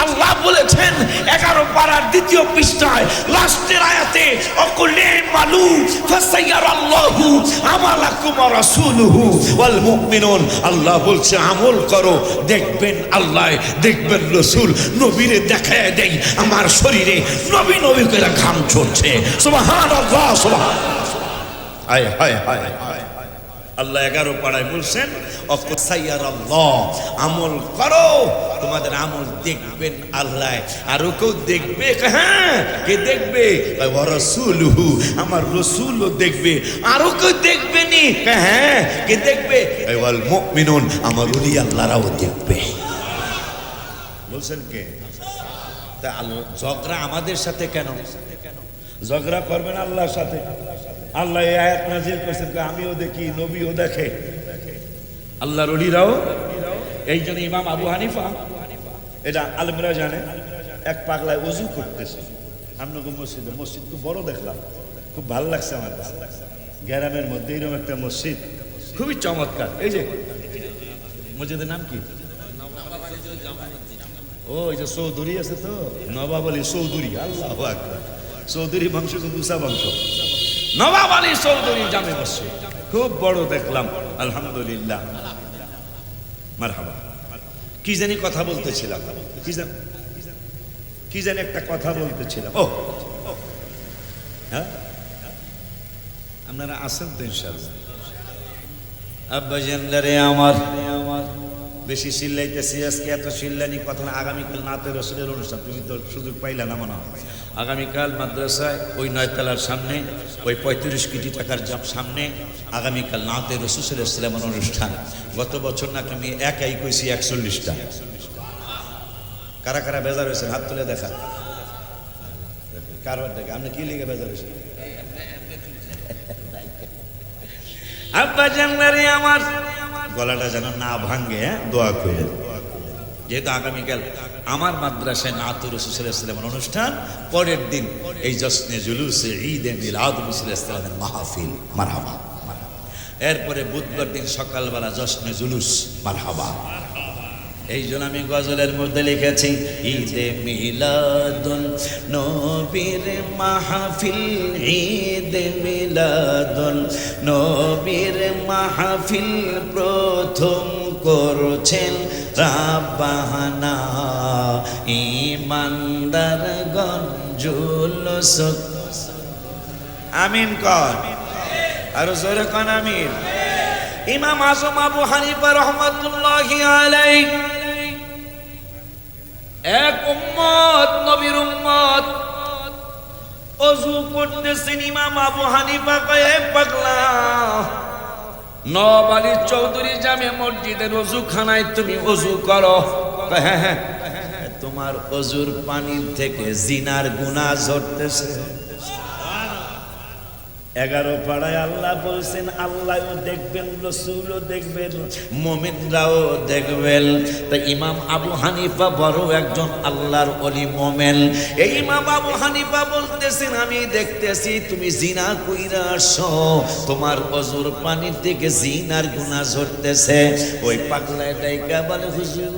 Speaker 1: আল্লাহ বলেছেন 11 পারার 2য় পৃষ্ঠায় লাস্টের আয়াতে, অকুলে মালু ফাসাইয়ারাল্লাহু আমালাকুম ওয়া রাসূলুহু ওয়াল মুমিনুন। আল্লাহ বলছে আমল করো, দেখবেন আল্লাহ, দেখবেন রাসূল। নবীরে দেখায় দেই আমার শরীরে নবী নবী করে ঘাম ঝরছে। সুবহানাল্লাহ, সুবহানাল্লাহ। হায় হায় হায় হায়, আল্লাহ 11 পাড়ায় বলছেন অকসাইয়ারাল্লাহ, আমল করো, তোমাদের আমল দেখবেন আল্লাহ। আর কেউ দেখবে? হ্যাঁ, কে দেখবে? ওয়া রাসূলুহু, আমার রাসূলও দেখবে। আর কেউ দেখবে নি? হ্যাঁ, কে দেখবে? ওয়াল মুমিনুন, আমার ওলি আল্লাহরাও দেখবে। বলছেন কে? তা ঝগড়া আমাদের সাথে কেন? ঝগড়া করবেন আল্লাহর সাথে। আল্লাহ এই আয়াত নাযিল করেছেন, আমিও দেখি, নবীও দেখে, আল্লাহর ওলিরাও। এই জন্য ইমাম আবু হানিফা, এটা আলেমরা জানে, এক পাগলায় ওযু করতেছে, আপনাকে মসজিদে, মসজিদ খুব বড় দেখলাম, খুব ভালো লাগছে আমার কাছে। গ্রামের মধ্যে এরকম একটা মসজিদ খুবই চমৎকার। এই যে মসজিদের নাম কি? ও এই যে চৌধুরী আছে তো, নবাব আলী চৌধুরী, আল্লাহু আকবার। চৌধুরী বংশ কিন্তু উষা বংশ। নবাব আলী চৌধুরী জামে মসজিদ খুব বড় দেখলাম, আলহামদুলিল্লাহ। মারহাবা। কি জানি কথা বলতেছিলাম, কি জানি একটা কথা বলতেছিলাম। ও হ্যাঁ, আপনারা আছেন তো ইনশাআল্লাহ? আব্বাজান রে আমার, বেশি চিল্লাইতেছি আজকে, এত চিল্লানি কথা না। আগামীকাল নাতে রসুলের অনুষ্ঠান, তুমি তো সুযোগ পাইলা না মনে হয়। আগামীকাল মাদ্রাসায় ওই 9 তলার সামনে, ওই 35 কোটি টাকার সামনে আগামীকাল নাতে রসুল সাল্লাল্লাহু আলাইহি ওয়াসাল্লামের অনুষ্ঠান। গত বছর নাকি আমি একাই কইছি 41টা। কারা কারা বেজার হয়েছেন হাত তুলে দেখা। কারবার দেখে আপনি কি লিগে বেজার হয়েছেন? আব্বা জানলারে আমার গলাটা যেন না ভাঙ্গে, দোয়া করে। যেহেতু আগামীকাল আমার মাদ্রাসায় নাতুর রাসূল সাল্লাল্লাহু আলাইহি ওয়াসাল্লামের অনুষ্ঠান, পরের দিন এই জশ্নে জুলুসে ঈদে মিলাদ রাসূল সাল্লাল্লাহু আলাইহি ওয়াসাল্লামের মাহফিল, মারহাবা। এরপরে বুধবার দিন সকালবেলা জশ্নে জুলুস, মারহাবা। এই জন্য আমি গজলের মধ্যে লিখেছি, ঈদে মিলাদুন নবীর মাহফিল, ঈদে মিলাদুন নবীর মাহফিল, প্রথম করছেন রাব্বানা ঈমানদারগণ জুলুস। আমিন কর, আর জোরে কোন আমিন। ইমাম আযম আবু হানিফা রাহমাতুল্লাহি আলাইহি এক উম্মত, নবীর উম্মত, ওযু করতেছেন। ইমাম আবু হানিফা কয়ে, পাগলা, নওয়াব আলী চৌধুরী জামে মসজিদের ওযুখানায় তুমি ওযু করো? হ্যাঁ হ্যাঁ, তোমার ওযুর পানির থেকে জিনার গুনাহ ঝরতেছে। 11 পাড়ায় আল্লাহ বলছেন, আল্লাহও দেখবেন, রসুলও দেখবেন, মুমিনরাও দেখবেন। তাই ইমাম আবু হানিফা বড় একজন আল্লাহর ওলি মোমেন। এই ইমাম আবু হানিফা বলতেছেন, আমি দেখতেছি তুমি জিনা কইরা আসো, তোমার ওযুর পানির থেকে জিনার গুনাহ ঝরতেছে। ওই পাগলায় ডাইকা বলে, হুজুর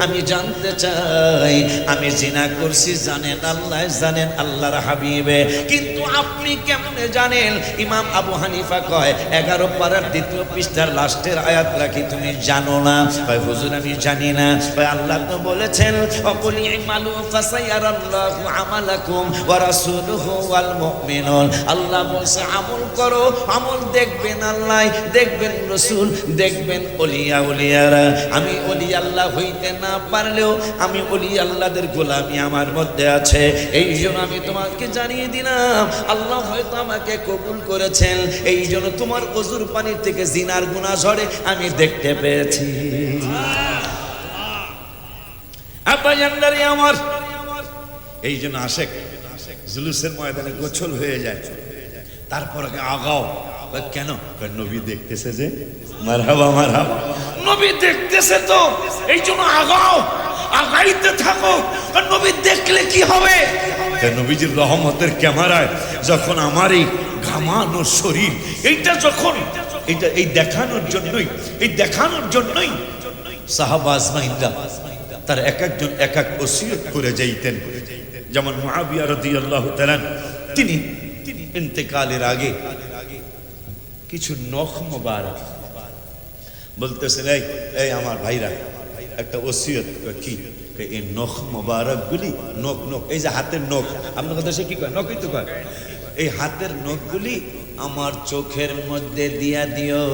Speaker 1: আমি জানতে চাই আমি জিনা করছি, জানেন আল্লাহ, জানেন আল্লাহর হাবিবে, কিন্তু আপনি কেমনে জানেন? ইমাম আবু হানিফা কয়, 11 পারার 2 পৃষ্ঠার লাস্টের আয়াত রাখি তুমি জানো না? কয় হুজুর আমি জানি না। কয় আল্লাহ তো বলেছেন, অকুল ইমালু ফাসায়ারাল্লাহু আমালাকুম ওয়া রাসূলুহু ওয়াল মুমিনুন। আল্লাহ বলছে আমল করো, আমল দেখবেন আল্লাহ, দেখবেন রাসূল, দেখবেন ওলিয়া উলিয়ারা। আমি ওলি আল্লাহ হইতে না পারলেও আমি ওলি আল্লাহদের গোলামি আমার মধ্যে আছে। এই জন্য আমি তোমাকে জানিয়ে দিলাম, আল্লাহ হয়তো আমাকে কবুল করেছেন, এই জন্য তোমার ওযুর পানির থেকে জিনার গুনাহ ঝরে আমি দেখতে পেয়েছি। আব্বা জানদারি আমার, এই জন্য আশেক জুলুসের ময়দানে গোছল হয়ে যায়, তারপরে আগাও। কেন? নবী দেখতেছে যে, মারহাবা মারহাবা, নবী দেখতেছে তো এই জন্য আগাও, আগাইতে থাকো। নবী দেখলে কি হবে? নবীজির রহমতের ক্যামেরায় যখন আমার এই ঘামানো শরীর, এইটা যখন এটা এই দেখানোর জন্যই সাহাবা আজমাইনরা তার এক একজন এক এক ওসিয়ত করে যাইতেন। যেমন মুআবিয়া রাদিয়াল্লাহু তাআলা, তিনি ইন্তেকালের আগে কিছু নখ মোবারক বলতেছেন, এই আমার ভাইরা একটা ওসিয়ত। কি? এই নখ মোবারক গুলি, নখ, এই যে হাতের নখ, আপনার কথা সে কি কয়? নখই তো কয়। এই হাতের নখগুলি আমার চোখের মধ্যে দিয়া দিও।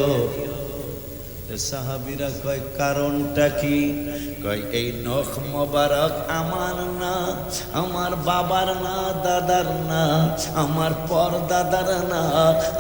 Speaker 1: সাহাবীরা কয় কারণটা কি? কয় এই নখ মোবারক আমার না, আমার বাবার না, দাদার না, আমার পর দাদার না,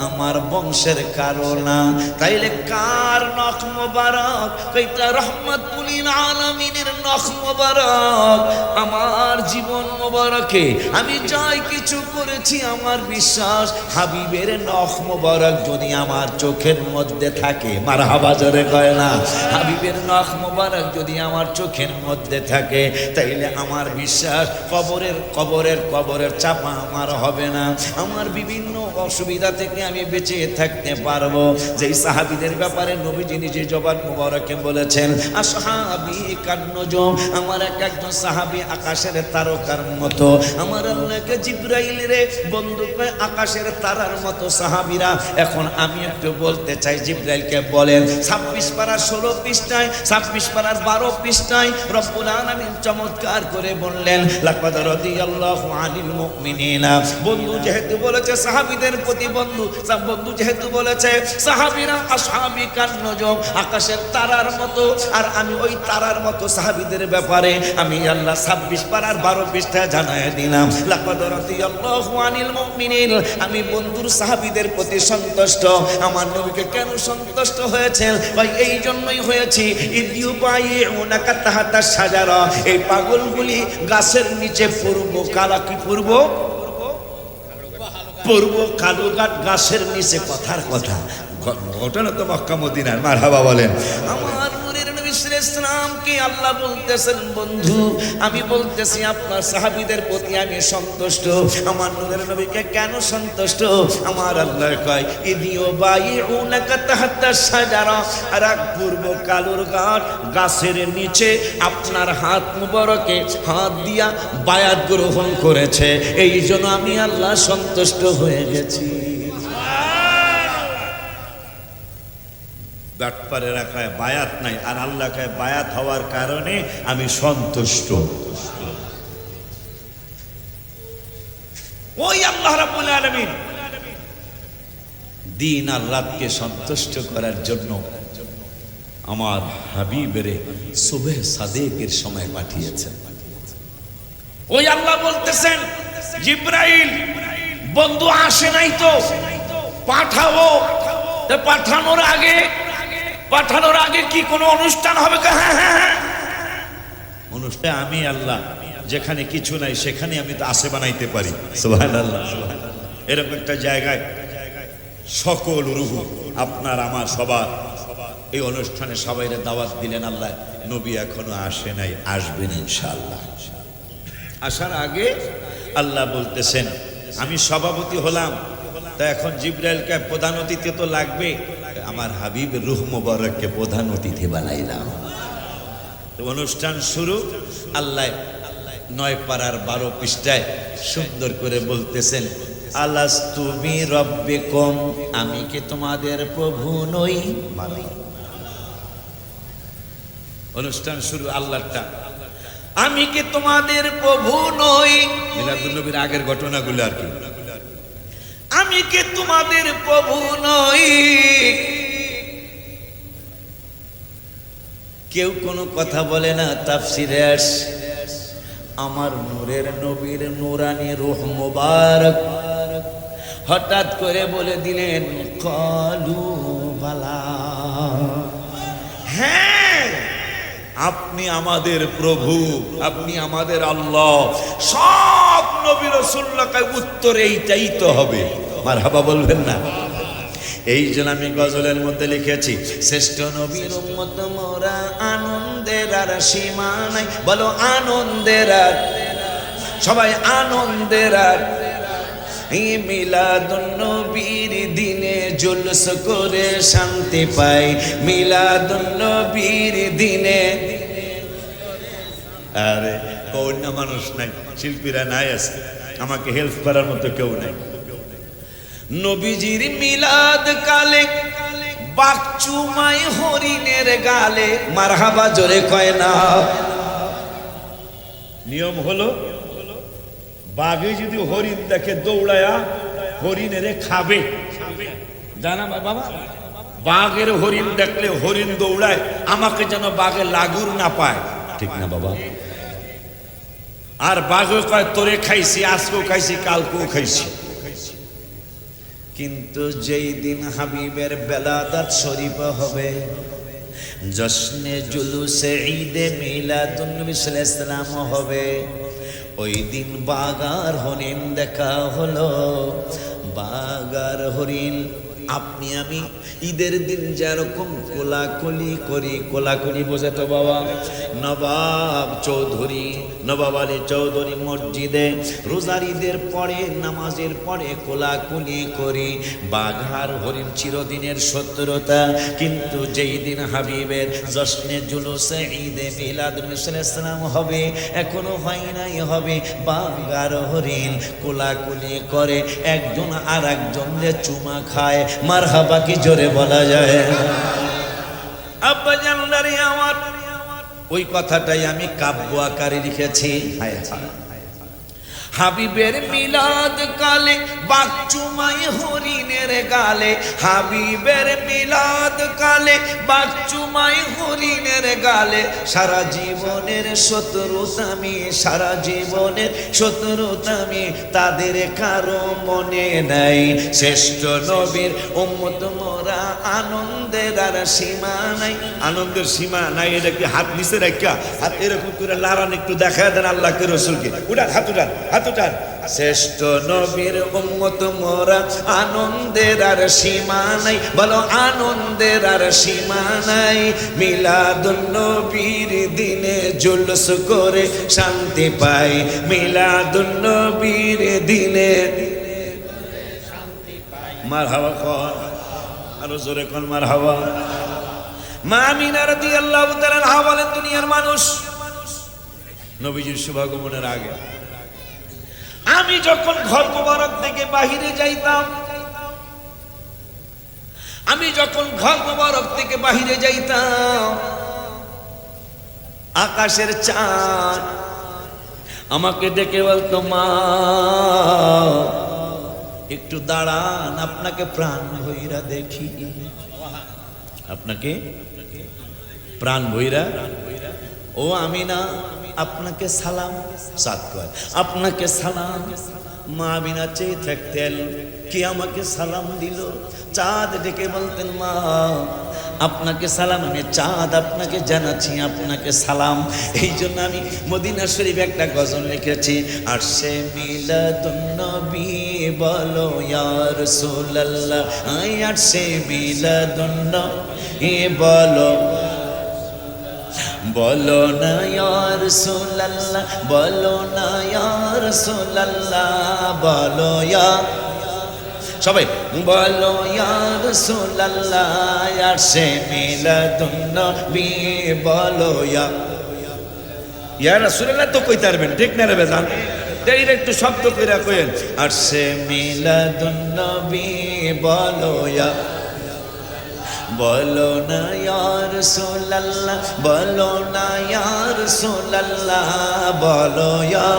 Speaker 1: আমার বংশের কারো না। তাইলে কার নখ নখ মোবারক, এটা রহমাতুল লিল আলামিনের নখ মোবারক। আমার জীবন মোবারকে আমি যাই কিছু করেছি, আমার বিশ্বাস হাবিবের নখ মোবারক যদি আমার চোখের মধ্যে থাকে, মারহাবা জোরে কয় না, হাবিবের নখ মোবারক যদি আমার চোখের মধ্যে থাকে, তাইলে আমার বিশ্বাস কবরের চাপা আমার হবে না। আমার বিভিন্ন অসুবিধা থেকে আমি বেঁচে থাকতে পারবো। যেই সাহাবীদের ব্যাপারে নবীজি নিজে জবান মুবারকে বলেছেন, আসহাবি কান্নজম, আমার একজন সাহাবী আকাশের তারকার মতো। আমার আল্লাহকে জিবরাইল রে বন্ধু কয় আকাশের তারার মতো সাহাবীরা। এখন আমি একটু বলতে চাই, জিবরাইলকে বলেন 26 পারা 16 পৃষ্ঠায়, 26 পারার 12 পৃষ্ঠায় রব্বুল আলামিন চমৎকার করে বললেন, লাকাদ রাদিয়াল্লাহু আনিল মুমিনিনা। বন্ধু যেহেতু বলেছে সাহাবীদের প্রতি বন্ধু যেহেতু বলেছে সাহাবীরা আসহাবি কান্নজম, আকাশের তারার মতো। আর আমি ওই তারার মতো সাহাবীদের ব্যাপারে আমি আল্লাহ 26 পারার 12 পৃষ্ঠায় জানায় দিলাম, লাকাদ রাদিয়াল্লাহু আনিল মুমিনিন। আমি বন্ধুর সাহাবীদের প্রতি সন্তুষ্ট। আমার নবীকে কেন সন্তুষ্ট হয়েছেন? ভাই এই জন্যই হয়েছি, ইউবাইউনাকা তাহাতা শাজারা, এই পাগলগুলি গাছের নিচে পূর্ব কালুঘাট গাছের নিচে কথার কথা। ঘটনা তো মক্কা মদিনার, মারহাবা বলেন। আমার নূরের নবী সাল্লাল্লাহু আলাইহি ওয়াসাল্লামকে আল্লাহ বলতেছেন, বন্ধু আমি বলতেছি আপনার সাহাবীদের প্রতি আমি সন্তুষ্ট। আমার নূরের নবীকে কেন সন্তুষ্ট? আমার আল্লাহ কয়, ইউবাইউনাকা তাহাতা শাজারা, আর পূর্ব কালুঘাট গাছের নিচে আপনার হাত মুবারকে হাত দিয়া বায়াত গ্রহণ করেছে, এই জন্য আমি আল্লাহ সন্তুষ্ট হয়ে গেছি। বাটপারে রাখায় বায়াত নাই, আর আল্লাহকে বায়াত হওয়ার কারণে আমি সন্তুষ্ট। ওই আল্লাহ রাব্বুল আলামিন দিন আর রাতকে সন্তুষ্ট করার জন্য আমার হাবিবের সুবহ সাদেকের সময় পাঠিয়েছেন। ওই আল্লাহ বলতেছেন, জিবরাইল বন্ধু আসে নাই তো পাঠাবো। পাঠানোর আগে কি কোনো অনুষ্ঠান হবে? হ্যাঁ, অনুষ্ঠান আমি আল্লাহ যেখানে কিছু নাই সেখানে আমি তো আসে বানাইতে পারি। সুবহানাল্লাহ। এরকম একটা জায়গায় সকল রূহ আপনার আমার সবার এই অনুষ্ঠানে সবাইরে দাওয়াত দিলেন আল্লাহ। নবী এখনো আসে নাই, আসবেন ইনশাআল্লাহ। আসার আগে আল্লাহ বলতেছেন, আমি সভাপতি হলাম, তা এখন জিবরাইলকে প্রধান অতিথি তো লাগবে, আমার হাবিব রূহ মুবারককে প্রধান অতিথি বানাইলাম। অনুষ্ঠান শুরু। আল্লাহ 9 পারার 12 পৃষ্ঠায় সুন্দর করে বলতেছেন, আলাস্তু বিরাব্বিকুম, আমি কি তোমাদের প্রভু নই? অনুষ্ঠান শুরু আল্লাহটা, আমি কি তোমাদের প্রভু নই? মিলাদুন নবীর আগের ঘটনাগুলো আর কি। আমি কি তোমাদের প্রভু নই? কেউ কোনো কথা বলে না। তাফসিরে আমার নূরের নবীর নূরানি রূহ মুবারক হঠাৎ করে বলে দিলেন, কালু বালা, হ্যাঁ আপনি আমাদের প্রভু, আপনি আমাদের আল্লাহ। সব নবী রাসূলকে উত্তর এইটাই তো হবে, মারহাবা বলবেন না? এই জন্য আমি গজলের মধ্যে লিখেছি, শ্রেষ্ঠ নবীর উম্মত মোরা, আনন্দের আর সীমা নাই। বলো আনন্দের আর, সবাই আনন্দের আর। এই মিলাদুন নবীর দিনে জুলুস করে শান্তি পাই, মিলাদুন নবীর দিনে। আরে কোন না মানুষ নাই, শিল্পীরা নাই, আছে আমাকে হেল্প করার মতো কেউ নাই। নবীজির মিলাদ কালে বাকচুমাই হরিণের গালে, মারহাবা জোরে কয় না। নিয়ম হলো, বাঘে যদি হরিণ দেখে দৌড়ায়া হরিণের খাবে, জানা বাবা? বাঘের হরিণ দেখলে হরিণ দৌড়ায়, আমাকে যেন বাঘে লাগুর না পায়, ঠিক না বাবা? আর বাঘও কয় তোরে খাইছি, আজকেও খাইছি, কালকেও খাইছি। কিন্তু যেই দিন হাবিবের বেলাদাত শরীফ হবে, জশ্নে জুলুসে ঈদে মিলাদুন নবী সাল্লাল্লাহু আলাইহি ওয়াসাল্লাম হবে। ওই দিন বাগার হরিণ দেখা হলো। বাগার হরিণ আপনি আমি ঈদের দিন যেরকম কোলাকুলি করি, কোলাকুলি বোঝে তো বাবা? নবাব আলী চৌধুরী মসজিদে রোজার ঈদের পরে নামাজের পরে কোলাকুলি করি। বাঘার হরিণ চিরদিনের শত্রুতা, কিন্তু যেই দিন হাবিবের জশ্নে জুলুসে ঈদে মিলাদ নবী সাল্লাল্লাহু আলাইহি ওয়াসাল্লাম হবে, এখনো হয় নাই, হবে। বাঘার হরিণ কোলাকুলি করে, একজন আর একজনের চুমা খায়। মারহাবা কি জোরে বলা যায়? আব্বা জানলারে আমার ওই কথাটাই আমি কাব্য আকারে লিখেছি। হাবিবের মিলাদ কালে বাঘ চুমায় হরিণের গালে। হাবিবের মিলাদ কালে বাঘ চুমায় হরিণের গালে। সারা জীবনের শত্রুতামি, সারা জীবনের শত্রুতামি তাদের কারো মনে নাই। শ্রেষ্ঠ নবীর উম্মত মোরা, আনন্দের আর সীমা নাই। আনন্দের সীমা নাই, এটা কি হাত নিচে রাখা হাত এরকম করে লারান একটু দেখা দেন আল্লাহকে রসুলকে। উঠান হাত, উঠান হাত, উঠান। শ্রেষ্ঠ নবীর উম্মত মোরা, আনন্দের আর সীমা নাই। বলো আনন্দের আর সীমা নাই। মিলাদুন নবীর দিনে জুলুস করে শান্তি পাই। মিলাদুন নবীর দিনে মারহাবা কর, আরো জোরে কর মারহাবা। মা আমিনা রাদিয়াল্লাহু তাআলা আনহা বলেন, দুনিয়ার মানুষ নবীজির শুভাগমনের আগে আমি যখন ঘর মোবারক থেকে বাহিরে যাইতাম, আমি যখন ঘর মোবারক থেকে বাহিরে যাইতাম, আকাশের চাঁদ আমাকে ডেকে বলতো, মা একটু দাঁড়ান, আপনাকে প্রাণ ভৈরা দেখি। আপনাকে প্রাণ ভৈরা, ও আমিনা আপনাকে সালাম। সাত কয় আপনাকে সালাম। মা আমিনা চেয়ে থাকতেন, কি আমাকে সালাম দিল? চাঁদ ডেকে বলতেন, মা আপনাকে সালাম, আমি চাঁদ আপনাকে জানাচ্ছি আপনাকে সালাম। এই জন্য আমি মদিনা শরীফ একটা গজল লিখেছি, আর সে মিলাদুন নবী বলো ইয়া রাসূলুল্লাহ, আর সে মিলাদুন নবী বলো, বলো না ইয়া রাসূলুল্লাহ, বলো না ইয়া রাসূলুল্লাহ, বলো ইয়া, সবাই বলো ইয়া রাসূলুল্লাহ, আর সে মিলাদুন নবী বলো ইয়া রাসূলুল্লাহ। তো কইতে পারবেন ঠিক না রে বেজান? দেরি একটু শব্দ কইরা কইেন, আর সে মিলাদুন নবী বলো ইয়া, বলো না ইয়া রাসূলুল্লাহ, বলো না ইয়া রাসূলুল্লাহ, বলো ইয়া,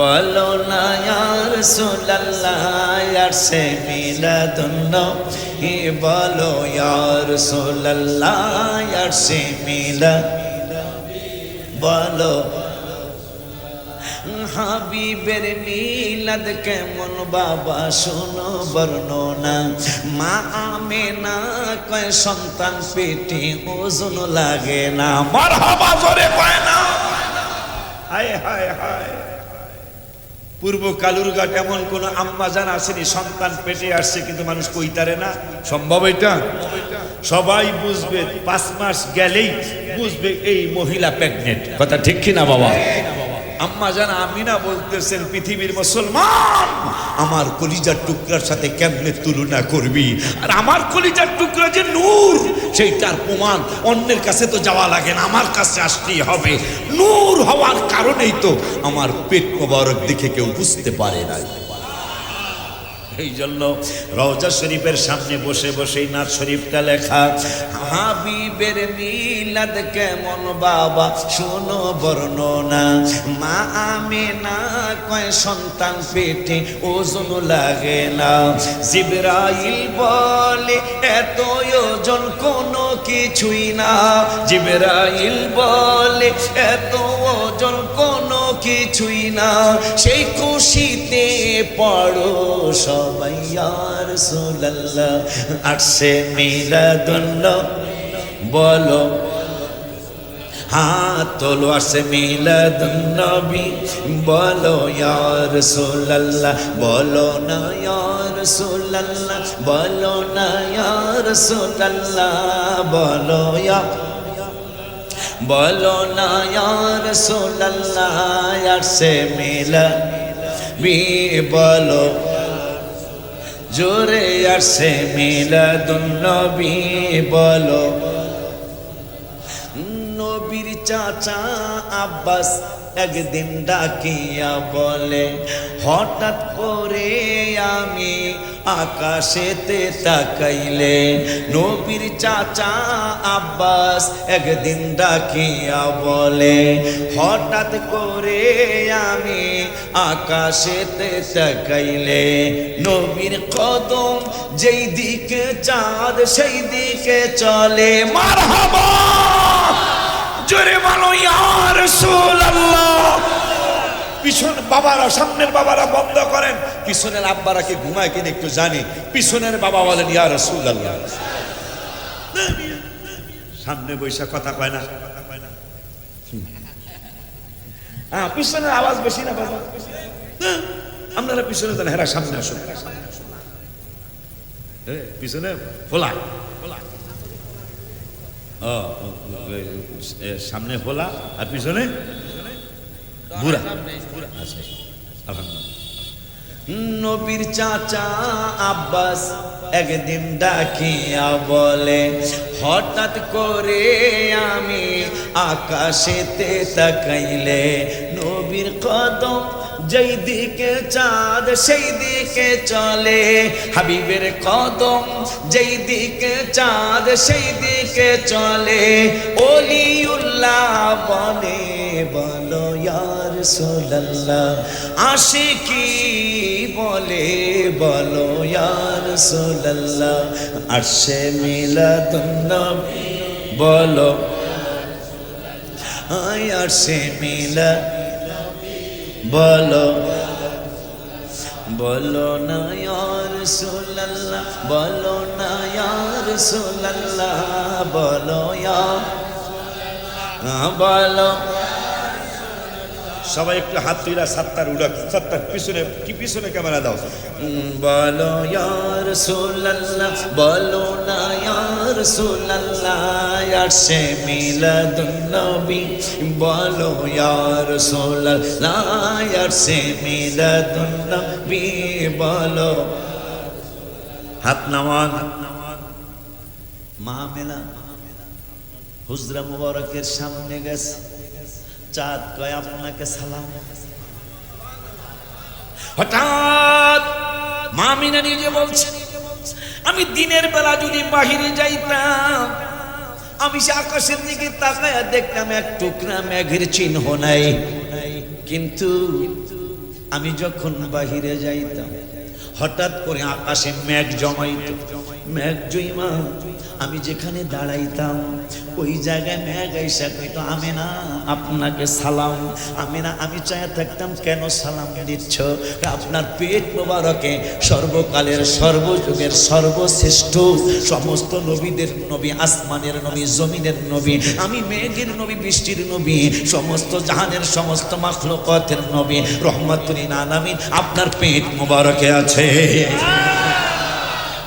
Speaker 1: বলো না ইয়া রাসূলুল্লাহ, আর সে মিলাদুন নবী বলো ইয়া রাসূলুল্লাহ, আর সে মিলাদ বলো। হাবিবের মিলাদ কেমন বাবা শোনো বর্ণনা। মা আমেনা কয় সন্তান পেটে ওজন লাগে না। মারহাবা জোরে কয় না। হায় হায় হায়, পূর্ব কালুরঘাট এমন কোন আম্মা জান আসেনি সন্তান পেটে আসছে কিন্তু মানুষ কইতারে না? সম্ভব এটা? সবাই বুঝবে 5 মাস গেলেই বুঝবে এই মহিলা প্রেগনেন্ট। কথা ঠিক কিনা বাবা? আম্মা জান আমিনা বলতেছেন, পৃথিবীর মুসলমান আমার কলিজার টুকরার সাথে কেমনে তুলনা করবি? আর আমার কলিজার টুকরা যে নূর, সেইটার প্রমাণ অন্যের কাছে তো যাওয়া লাগে না, আমার কাছে আসতেই হবে। নূর হওয়ার কারণেই তো আমার পেট মোবারক দেখে কেউ বুঝতে পারে না। এই জন্য রওজা শরীফের সামনে বসে বসেই নাথ শরীফটা লেখা, হাবিবের মিলাদ কেমন বাবা শোনো বর্ণনা। মা আমেনা কয় সন্তান পেটে ওজন লাগে না। জিবরাইল বলে এত ওজন কোনো কিছুই না। জিবরাইল বলে এত ওজন কোনো কিছুই না। সেই খুশিতে পড়ো সবাই ইয়া রাসূলুল্লাহ, আসে মিলাদুন নবী বলো হাত তোলো আসে মিলাদুন নবী বলো ইয়া রাসূলুল্লাহ বলো না ইয়া রাসূলুল্লাহ বলো না ইয়া রাসূলুল্লাহ বলো না ইয়া রাসূলুল্লাহ আসে মিলাবি বলো জোরে আসে মিলাদুন নবী বলো নবীর চাচা আব্বাস একদিন ডাকিয়া বলে হঠাৎ করে আমি আকাশেতে তাকাইলে নবীর চাচা আব্বাস একদিন ডাকিয়া বলে হঠাৎ করে আমি আকাশেতে তাকাইলে নবীর কদম যেই দিকে চাঁদ সেই দিকে চলে মারহাবা জোরে বলো ইয়া রাসূলুল্লাহ পিছন বাবারা সামনের বাবারা বন্ধ করেন পিছনের আব্বারা কি ঘুমায় কিনা একটু জানি পিছনের বাবা বলেন ইয়া রাসূলুল্লাহ সামনে বৈশা কথা কয় না হ্যাঁ পিছনের আওয়াজ বেশি না বাবা আপনারা পিছনে দেন হেরা সামনে আসুন পিছনে খোলা সামনে খোলা আর পিছনে বুড়া নবীর চাচা আব্বাস একদিন ডাকিয়া বলে হঠাৎ করে আমি আকাশেতে তাকাইলে নবীর কদম যেই দিকে চাঁদ সেই দিকে চলে হাবিবের কদম যেই দিকে চাঁদ সেই দিকে চলে ওলিউল্লাহ বলে বলো ইয়া রাসূলুল্লাহ আশিকি বলে বলো ইয়া রাসূলুল্লাহ আরশে মিলাদুন নবী বলো আরশে মিলাদ বলো বলো না ইয়া রাসূলুল্লাহ বলো না ইয়া রাসূলুল্লাহ বলো ইয়া বলো সবাই একটু হাত তুইলা সাত্তার উড়া সাত্তার পিছনে কি পিছনে ক্যামেরা দাও বলো ইয়া রাসূলুল্লাহ বলো না ইয়া রাসূলুল্লাহ আরশে মিলাদুন নবী বলো ইয়া রাসূলুল্লাহ আরশে মিলাদুন নবী বলো হাত নামান মাহমেলা হুজরা মুবারকের সামনে গেছে চাঁদ কয় আপনাকে সালাম হঠাৎ মামিনা নিজে বলছে আমি দিনের বেলা যদি বাহিরে যাইতাম আমি সে আকাশের দিকে তাকায়া দেখতাম এক টুকরা মেঘের চিহ্ন নাই কিন্তু আমি যখন বাহিরে যাইতাম হঠাৎ করে আকাশে মেঘ জমাইত মেঘ জমা আমি যেখানে দাঁড়াইতাম ওই জায়গায় মেঘ আইসা কইতো আমিনা আপনাকে সালাম আমিনা আমি চাইয়া থাকতাম কেন সালাম দিচ্ছ আপনার পেট মোবারকে সর্বকালের সর্বযুগের সর্বশ্রেষ্ঠ সমস্ত নবীদের নবী আসমানের নবী জমিনের নবী আমি মেঘের নবী বৃষ্টির নবী সমস্ত জাহানের সমস্ত মাখলুকাতের নবী রহমাতুল আলামিন আপনার পেট মোবারকে আছে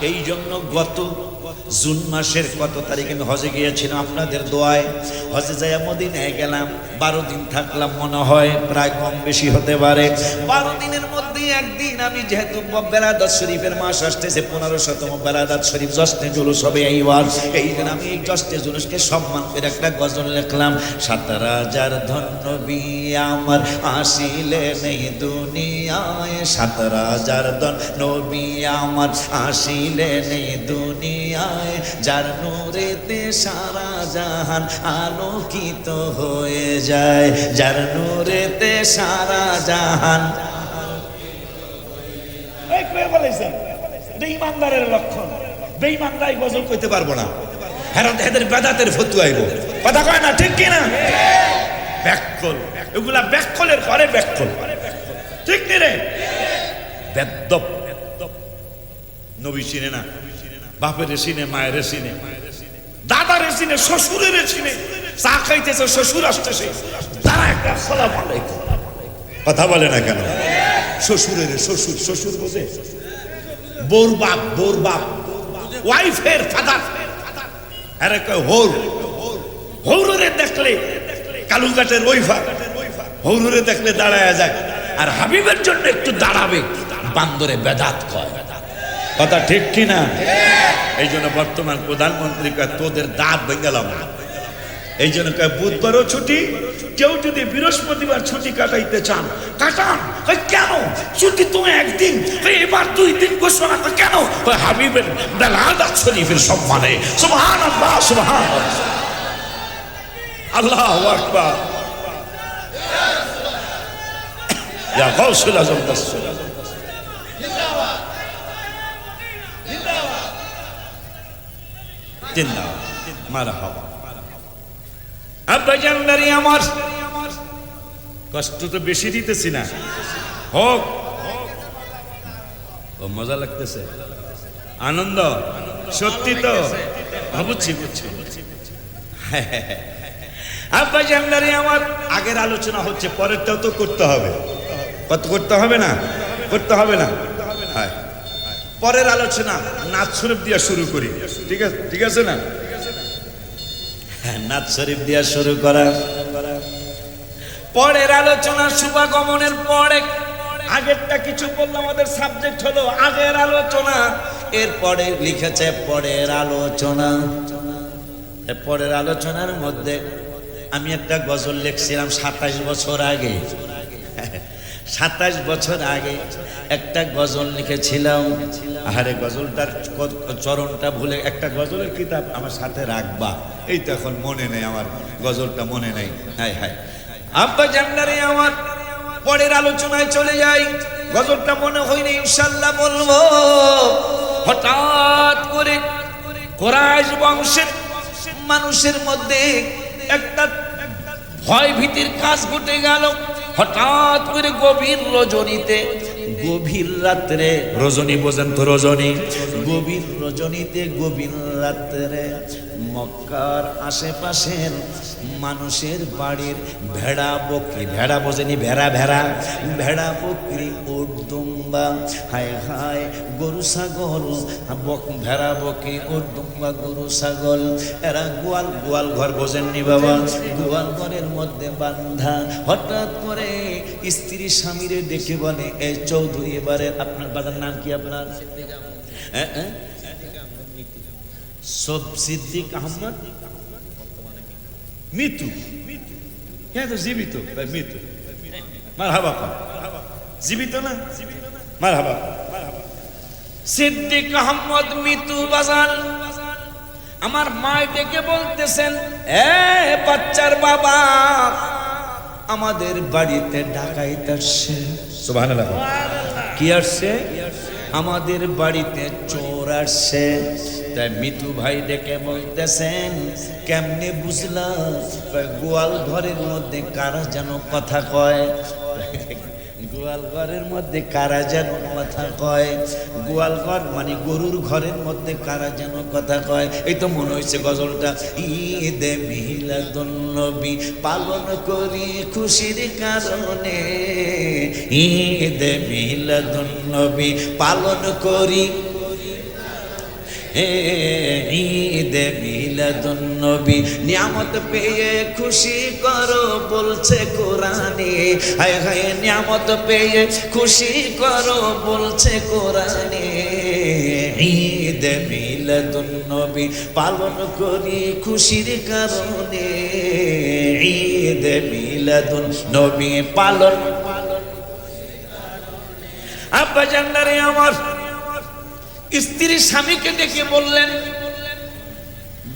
Speaker 1: এই জন্য গত জুন মাসের কত তারিখে আমি হজে গিয়েছিলাম আপনাদের দোয়ায় হজে যাইয়া মদিনায় গেলাম 12 দিন থাকলাম মনে হয় প্রায় কম বেশি হতে পারে 12 দিনের মধ্যে একদিন আমি যেহেতু বেলাদাত শরীফের মাস আসতেছে 1500তম বেলাদাত শরীফ জশ্নে জুলুস হবে এইবার এই জন্য আমি এই জশ্নে জুলুসকে সম্মান করে একটা গজল লিখলাম 17,000 ধন্য নবী আমার আসিলে নেই দুনিয়ায় 17,000 ধন্য নবী আমার আসিলে নেই দুনিয়ায় যার নূরেতে সারা জাহান আলোকিত হয়ে যায় যার নূরেতে সারা জাহান বেঈমানদারের লক্ষণ বেঈমানদাই গজল কইতে পারবো না হেরান এদের বেদাতের ফতুয়া আইব কথা কয় না ঠিক কি না ব্যাককল এগুলা ব্যাককলের ঘরে ব্যাককল ঠিক নি রে বেদ্দপ নবী চিনে না বাপের চিনে মায়ের চিনে দাদার চিনে, শ্বশুরের চিনে, চা খাইতেছে, শ্বশুর আসতেছে, তারা একটা আসসালামু আলাইকুম কথা বলে না কেন? শ্বশুরের শ্বশুর, শ্বশুর বোঝে, বোর বাপ, বোর বাপ, ওয়াইফের ফাদার, আরে কয় হৌর, হৌরে দেখলে কালুঘাটের ওইফা, হৌরে দেখলে দাঁড়ায় যায়, আর হাবিবের জন্য একটু দাঁড়াবে বান্দরে বেদাত কয়। কথা ঠিক কিনা? এই জন্য বর্তমান প্রধানমন্ত্রী কয় তোদের দাঁত ভেঙেলাম। এই জন্য কয় বুধবারও ছুটি, কেউ যদি বৃহস্পতিবার ছুটি কাটাইতে চান কাটান। কেন ছুটি তো একদিন, এবার 2 দিন ঘোষণা, কেন? হাবিবের বেলাদাত শরীফের সম্মানে। সুবহানাল্লাহ, সুবহানাল্লাহ, আল্লাহু আকবার। ইয়া গাউসুল আজম জিন্দাবাদ, জিন্দাবাদ, মারহাবা। আব্বা জানদারি আমার কষ্ট তো বেশি দিতেছি না, হোক ও মজা লাগতেছে, আনন্দ সত্যি তো, বুঝছি বুঝছি। আব্বা জানদারি আমার আগের আলোচনা হচ্ছে, পরেরটাও তো করতে হবে। কত করতে হবে না? করতে হবে না? হ্যাঁ, পরের আলোচনা নাচ শরীফ দিয়া শুরু করি, ঠিক আছে? ঠিক আছে না? হ্যাঁ, নাচ শরীফ দিয়া শুরু করা। পরের আলোচনা শুভাগমনের পরে আগেরটা কিছু বললাম, আমাদের সাবজেক্ট হলো আগের আলোচনা, এরপরে লিখেছে পরের আলোচনা। পরের আলোচনার মধ্যে আমি একটা গজল লিখছিলাম 27 বছর আগে। 27 বছর আগে একটা গজল লিখেছিলাম। আরে গজলটার চরণটা ভুলে, একটা গজলের কিতাব আমার সাথে রাখবা, এই তো এখন মনে নেই, আমার গজলটা মনে নেই। হায় হায় আব্বা জান্নারে আমার, পরের আলোচনায় চলে যাই। গজলটা মনে হয়নি, ইনশাআল্লাহ বলবো। হঠাৎ করে কুরাইশ বংশের মানুষের মধ্যে একটা ভয় ভীতির কাজ ঘটে গেল। হঠাৎ করে গভীর রজনীতে, গভীর রাত্রে, রজনী বোঝেন তো, রজনী, গভীর রজনীতে, গভীর রাত্রে মক্কার আশেপাশের মানুষের বাড়ির ভেড়া বকরি, ভেড়া বোঝেনি, ভেড়া ভেড়া, ভেড়া বকরি, উট দুম্বা, হায় হায় গরু ছাগল, ভেড়া বকরি, উট দুম্বা, গরু ছাগল, এরা গোয়াল, গোয়াল ঘর বোঝেননি বাবা, গোয়াল ঘরের মধ্যে বান্ধা। হঠাৎ করে স্ত্রী স্বামীরে ডেকে বলে, এই চৌধুরী, এবারে আপনার বাবার নাম কি? আপনার সব সিদ্দিক আহমদ মিতু, হ্যাঁ তো জীবিত, মৃত্যু, মারহাবা, জীবিত না, মারহাবা। সিদ্দিক আহমদ মিতু বাজান আমার মায় ডেকে বলতেছেন, এ বাচ্চার বাবা, আমাদের বাড়িতে ডাকাইত আসছে। সুবহানাল্লাহ। কি আসছে? আমাদের বাড়িতে চোর আসছে। তাই মিতু ভাই ডেকে বলতেছেন, কেমনে বুঝলাম? গোয়াল ঘরের মধ্যে কারা যেন কথা কয়, গোয়াল ঘরের মধ্যে কারা যেন কথা কয়। গোয়াল ঘর মানে গরুর ঘরের মধ্যে কারা যেন কথা কয়। এই তো মনে হয়েছে গজলটা, ঈদে মিলাদুন নবী পালন করি খুশির কারণে, ঈদে মিলাদুন নবী পালন করি, ঈদে মিলাদুন নবী নিয়ামত পেয়ে খুশি করো বলছে কোরআনে, হায় হায় নিয়ামত পেয়ে খুশি করো বলছে কোরআনে, ঈদে মিলাদুন নবী পালন করি খুশির কারণে, ঈদে মিলাদুন নবী পালন। আব্বা জান্নারে আমার স্ত্রী স্বামীকে ডেকে বললেন,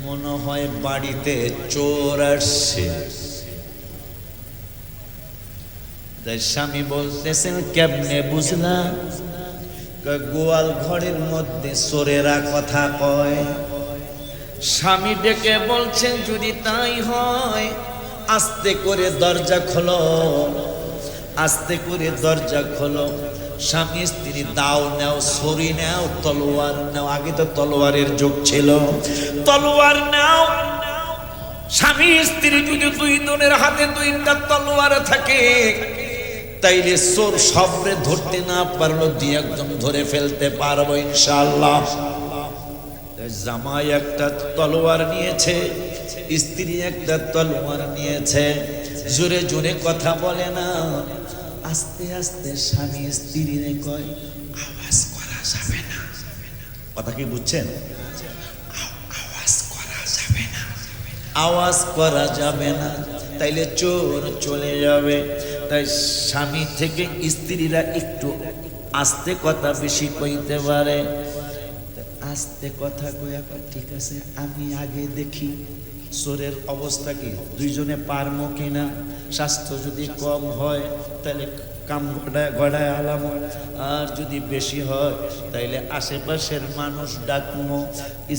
Speaker 1: মনে হয় বাড়িতে চোর আসছে। তাই স্বামী বলতেছেন, কেমনে বুঝলাম? গোয়াল ঘরের মধ্যে চোরেরা কথা কয়। স্বামী ডেকে বলছেন, যদি তাই হয় আস্তে করে দরজা খোলো, আস্তে করে দরজা খোলো। স্বামী স্ত্রী দাও নেও, ছুরি নেও, তলোয়ার নেও। আগে তো তলোয়ারের যুগ ছিল। তলোয়ার নাও। স্বামী স্ত্রী যদি দুই জনের হাতে দুইটা তলোয়ার থাকে, তাইলে চোর সবরে ধরতে না পারলো দুই একজন ধরে ফেলতে পারবো ইনশাআল্লাহ। জামাই একটা তলোয়ার নিয়েছে, স্ত্রী একটা তলোয়ার নিয়েছে। জোরে জোরে কথা বলে না, আস্তে আস্তে স্বামী স্ত্রীরে কয় আওয়াজ করা যাবে না। কথা কি বুঝছেন? আওয়াজ করা যাবে না, আওয়াজ করা যাবে না, তাইলে চোর চলে যাবে। তাই স্বামী থেকে স্ত্রীরা একটু আস্তে কথা বেশি কইতে পারে। আস্তে কথা কয়া ঠিক আছে, আমি আগে দেখি চোরের অবস্থা কি, দুইজনে পারমো কিনা। স্বাস্থ্য যদি কম হয় তাহলে কাম গড়ায় আলাম, আর যদি বেশি হয় তাইলে আশেপাশের মানুষ ডাকমো।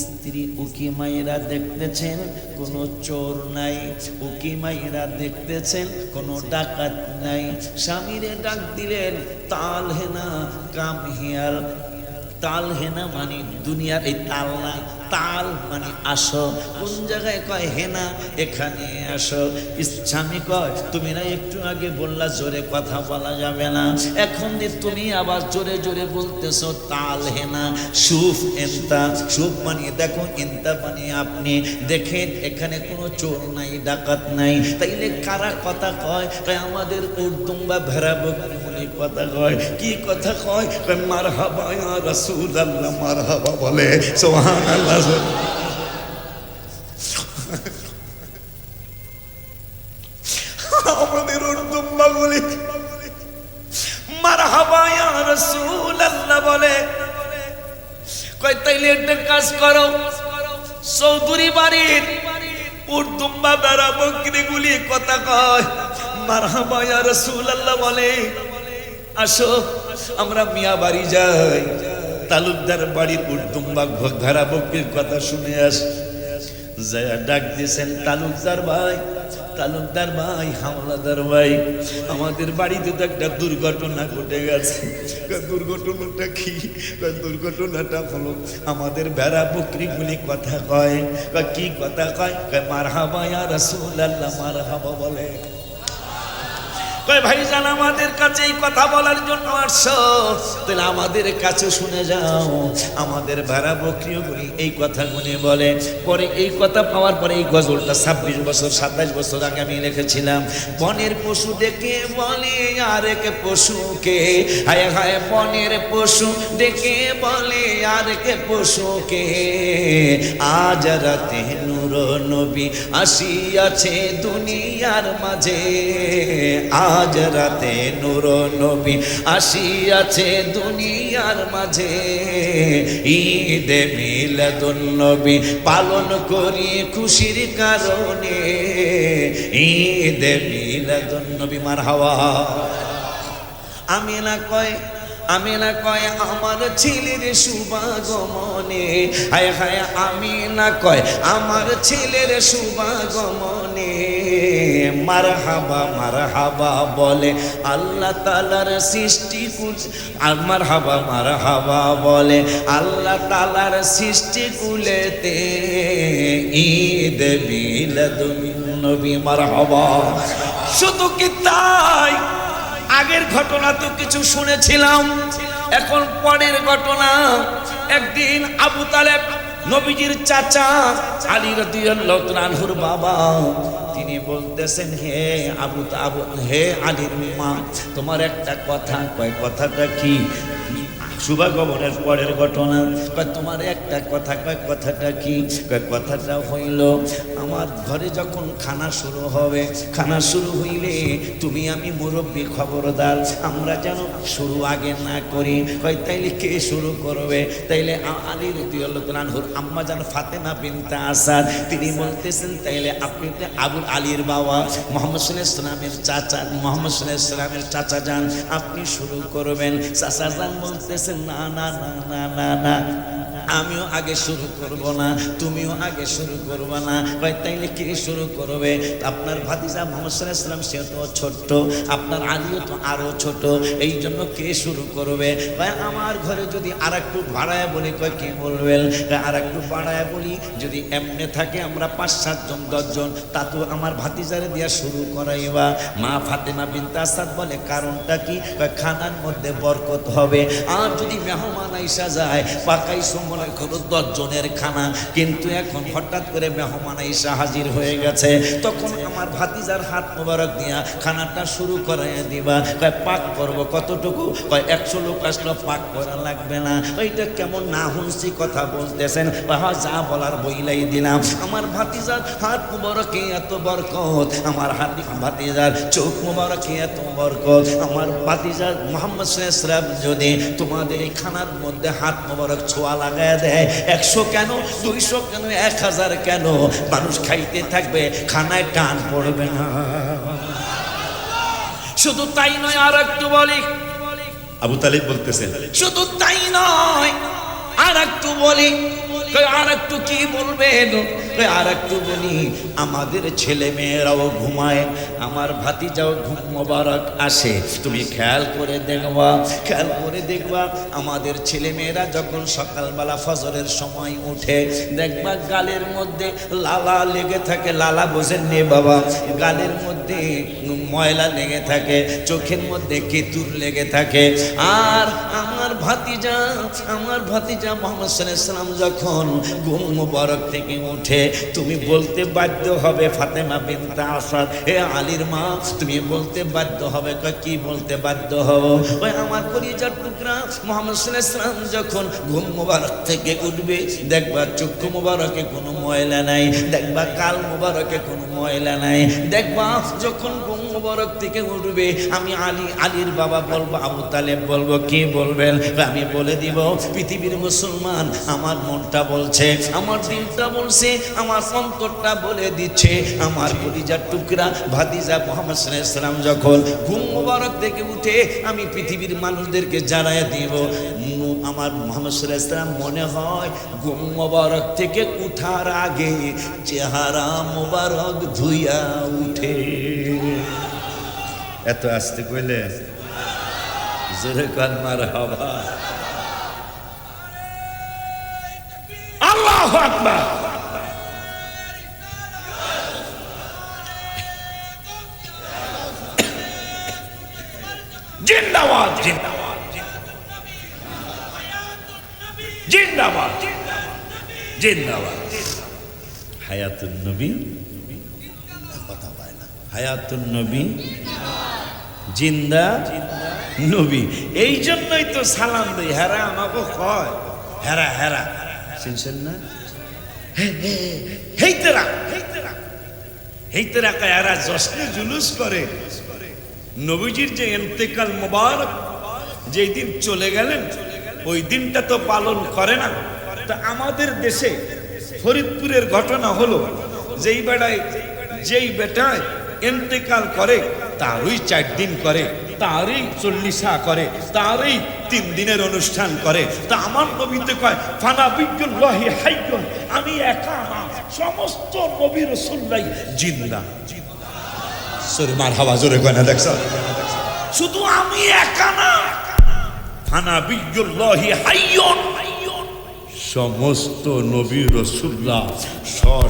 Speaker 1: স্ত্রী উকি মাইরা দেখতেছেন কোনো চোর নাই, উকি মাইরা দেখতেছেন কোনো ডাকাত নাই। স্বামীরে ডাক দিলেন, তাল হেনা কাম হিয়ার। তাল হেনা মানে দুনিয়ার এই তাল না, তাল মানে আসো। কোন জায়গায় কয় হেনা, এখানে আসো। স্বামী কয় তুমি না একটু আগে বললা জোরে কথা বলা যাবে না, এখন যে তুমি আবার জোরে জোরে বলতেছো তাল হেনা। সুফ এন্তা, সুফ মানে দেখো, এন্তা মানে আপনি। দেখেন এখানে কোনো চোর নাই, ডাকাত নাই। তাইলে কারা কথা কয়? আমাদের উর্দুম্বা ভেড়া বকরি কথা কয়। কি কথা কয়? মারহাবা ইয়া রাসূলুল্লাহ, মারহাবা বলে। সুবহানাল্লাহ। আমাদের উর্দুম্বা বলে মারহাবা ইয়া রাসূলুল্লাহ বলে। কয় তাইলে একটা কাজ করো, চৌধুরী বাড়ির উর্দুম্বা বেড়া বকরি গুলি কথা কয় মারহাবা ইয়া রাসূলুল্লাহ বলে। আসো আমরা মিয়া বাড়ি যাই, তালুকদার বাড়ির উর্দুম্বা ভেড়া বকরির কথা শুনে আস। যায় ডাক দিয়েছেন তালুকদার ভাই, তালুকদার ভাই, হাওলাদার ভাই, আমাদের বাড়িতে তো একটা দুর্ঘটনা ঘটে গেছে। দুর্ঘটনাটা কি? দুর্ঘটনাটা হলো আমাদের ভেড়া বকরিগুলি কথা কয়। কি কথা কয়? মারহাবা ইয়া রাসূলুল্লাহ, মারহাবা বলে। কয় ভাইজান আমাদের কাছে এই কথা বলার জন্য আসছো, তাহলে আমাদের কাছে শুনে যাও। আমাদের ভেড়া বকরিগুলি এই কথাগুলি বলে। পরে এই কথা পাওয়ার পরে এই গজলটা 26 বছর 27 বছর আগে আমি লিখেছিলাম। বনের পশু ডেকে বলে আরেক পশুকে, হায় হায় বনের পশু ডেকে বলে আরেক পশুকে, আজ রাতে নূর নবী আসিয়াছে দুনিয়ার মাঝে, আজ রাতে নূর নবী আসিয়াছে দুনিয়ার মাঝে। ঈদে মিলাদুন নবী পালন করি খুশির কারণে, ঈদে মিলাদুন নবী মারহাবা। আমিনা কয়, আমিনা কয় আমার ছেলের শুভাগমনে, হায় হায় আমিনা কয় আমার ছেলের শুভাগমনে। মারহাবা মারহাবা বলে আল্লাহ তাআলার সৃষ্টি কুল, মারহাবা মারহাবা বলে আল্লাহ তাআলার সৃষ্টি কুলেতে, ঈদ মিলাদুন নবী মারহাবা। শুধু কি তাই? আগের ঘটনা তো কিছু শুনেছিলাম, এখন পরের ঘটনা। একদিন আবু তালেব নবীজির চাচা আলী রাদিয়াল্লাহু তাআলা আনহুর বাবা, তিনি বলতেছেন হে হে আলীর মা, তোমার একটা কথা। কয় কথাটা কি? শুভাগমনের পরের ঘটনা। কয় তোমার একটা কথা। কয় কথাটা কি? কয় কথাটা হইল আমার ঘরে যখন খানা শুরু হবে, খানা শুরু হইলে তুমি আমি মুরব্বী খবরদার, আমরা যেন শুরু আগে না করি। কয় তাইলে কে শুরু করবে? তাইলে আলী রাদিয়াল্লাহু তাআলা আনহুর আম্মা জান ফাতেমা বিনতে আসাদ, তিনি বলতেছেন তাইলে আপনি তো আবুল আলীর বাবা, মুহাম্মদ সাল্লাল্লাহু আলাইহি ওয়াসাল্লামের চাচা, মুহাম্মদ সাল্লাল্লাহু আলাইহি ওয়াসাল্লামের চাচা যান, আপনি শুরু করবেন। চাচা যান বলতেছেন না না না না না না, আমিও আগে শুরু করব না, তুমিও আগে শুরু করবে না। কয় তাইলে কে শুরু করবে? আপনার ভাতিজা মুহাম্মদ সাল্লাল্লাহু আলাইহি ওয়াসাল্লাম, সে তো ছোট্ট, আপনার আলীও তো আরো ছোট, এই জন্য কে শুরু করবে? কয় আমার ঘরে যদি আর একটু বাড়ায় বলি। কয় কি বলবেন? আর একটু বাড়ায় বলি, যদি এমনি থাকে আমরা 5-7 জন 10 জন, তা তো আমার ভাতিজারে দিয়া শুরু করাইবা। মা ফাতেমা বিনতে আসাদ বলে কারণটা কি? কয় খানার মধ্যে বরকত হবে। আর যদি মেহমান আইসা যায়, পাকাইছো মনে করো 10 জনের খানা, কিন্তু এখন হঠাৎ করে মেহমান আইসা হাজির হয়ে গেছে, তখন আমার ভাতিজার হাত মোবারক দিয়া খানাটা শুরু করাইয়া দিবা। কয় পাক করবো কতটুকু? কয় 100 লোক আসলো, পাক করা লাগবে না। ওইটা কেমন না হুনসি কথা বলতেছেন? যা বলার বইলাই দিলাম। আমার ভাতিজার হাত মোবারকে এত বরকত, আমার ভাতিজার চোখ মোবারকে এত বরকত, আমার ভাতিজার মুহাম্মদ সাল্লাল্লাহু আলাইহি ওয়াসাল্লাম যদি তোমাদের এই খানার মধ্যে হাত মোবারক ছোঁয়া লাগায় দেয়, 100 কেন, 200 কেন, 1000 কেন, মানুষ খাইতে থাকবে, খানায় টান পড়বে না। শুধু তাই নয়, আর একটু বলি,
Speaker 2: আবু তালিব বলতেছেন,
Speaker 1: শুধু তাই নয়, আর একটু বলি। আর একটু কি বলবেন? আর একটু বলি, আমাদের ছেলে মেয়েরাও ঘুমায়, আমার ভাতিজাও ঘুম মোবারক আসে। তুমি খেয়াল করে দেখবা, খেয়াল করে দেখবা, আমাদের ছেলে মেয়েরা যখন সকালবেলা ফজরের সময় উঠে, দেখবা গালের মধ্যে লালা লেগে থাকে। লালা বোঝেন নে বাবা? গালের মধ্যে ময়লা লেগে থাকে, চোখের মধ্যে কেতুর লেগে থাকে। আর আমার ভাতিজা মুহাম্মদ সাল্লাল্লাহু আলাইহি ওয়াসাল্লাম যখন ঘুম মোবারক থেকে উঠে, তুমি বলতে বাধ্য হবে, ফাতেমা বিনতে আসাদ, হে আলীর মা, তুমি বলতে বাধ্য হবে। কি বলতে বাধ্য হব? ওই আমার কলিজার টুকরা মুহাম্মদ সাল্লাল্লাহু আলাইহি ওয়াসাল্লাম যখন ঘুম মোবারক থেকে উঠবে, দেখবা চক্ষু মোবারকে কোনো ময়লা নাই, দেখবা কাল মোবারকে কোনো ময়লা নাই, দেখবা যখন ঘুম মোবারক থেকে উঠবে, আমি আলীর বাবা বলবো, আবু তালেব বলবো, কি বলবেন? আমি বলে দিব, পৃথিবীর মুসলমান, আমার মনটা বলছে, আমার দিলটা বলছে, আমার অন্তরটা বলে দিচ্ছে, আমার কলিজার টুকরা ভাতিজা মুহাম্মদ সাল্লাল্লাহু আলাইহি ওয়াসাল্লাম যখন ঘুম মোবারক থেকে উঠে, আমি পৃথিবীর মানুষদেরকে জানায় দিব, আমার মুহাম্মদ সাল্লাল্লাহু আলাইহি ওয়াসাল্লাম মনে হয় ঘুম মোবারক থেকে উঠার আগে চেহারা মোবারক ধুইয়া উঠে।
Speaker 2: এত আস্তে কইলে
Speaker 1: জোরে কান মারহাবা। আল্লাহু আকবার। জিন্দাবাদ, জিন্দাবাদ, জিন্দাবাদ, জিন্দাবাদ। হায়াতুন নবী, কথা পায় না, হায়াতুন নবী, জিন্দা নবী। এই জন্যই তো সালাম দেই। হেরা আমাকে কয়, হেরা হেরা শুনছেন না? হেইতেরা হেইতেরা কয়, এরা জশ্নে জুলুস করে। নবীজির যে ইন্তেকাল মুবারক যেই দিন চলে গেলেন, ওই দিনটা তো পালন করে না। তা আমাদের দেশে ফরিদপুরের ঘটনা হলো, যেই বেটায় ইন্তেকাল করে তারই 4 দিন করে, তারই 40 করে, তারই 3 দিনের অনুষ্ঠান করে। তা আমার নবীতে কয়, ফানা বিজ্ঞুল্লাহি হাইয়ুন, আমি একা না, সমস্ত নবী রাসূলরাই জিন্দা। সরে মারহাবা, জোরে কয় না? দেখছ, শুধু আমি একা না, ফানা বিজ্ঞুল্লাহি হাইয়ুন, সমস্ত নবী রাসূলরা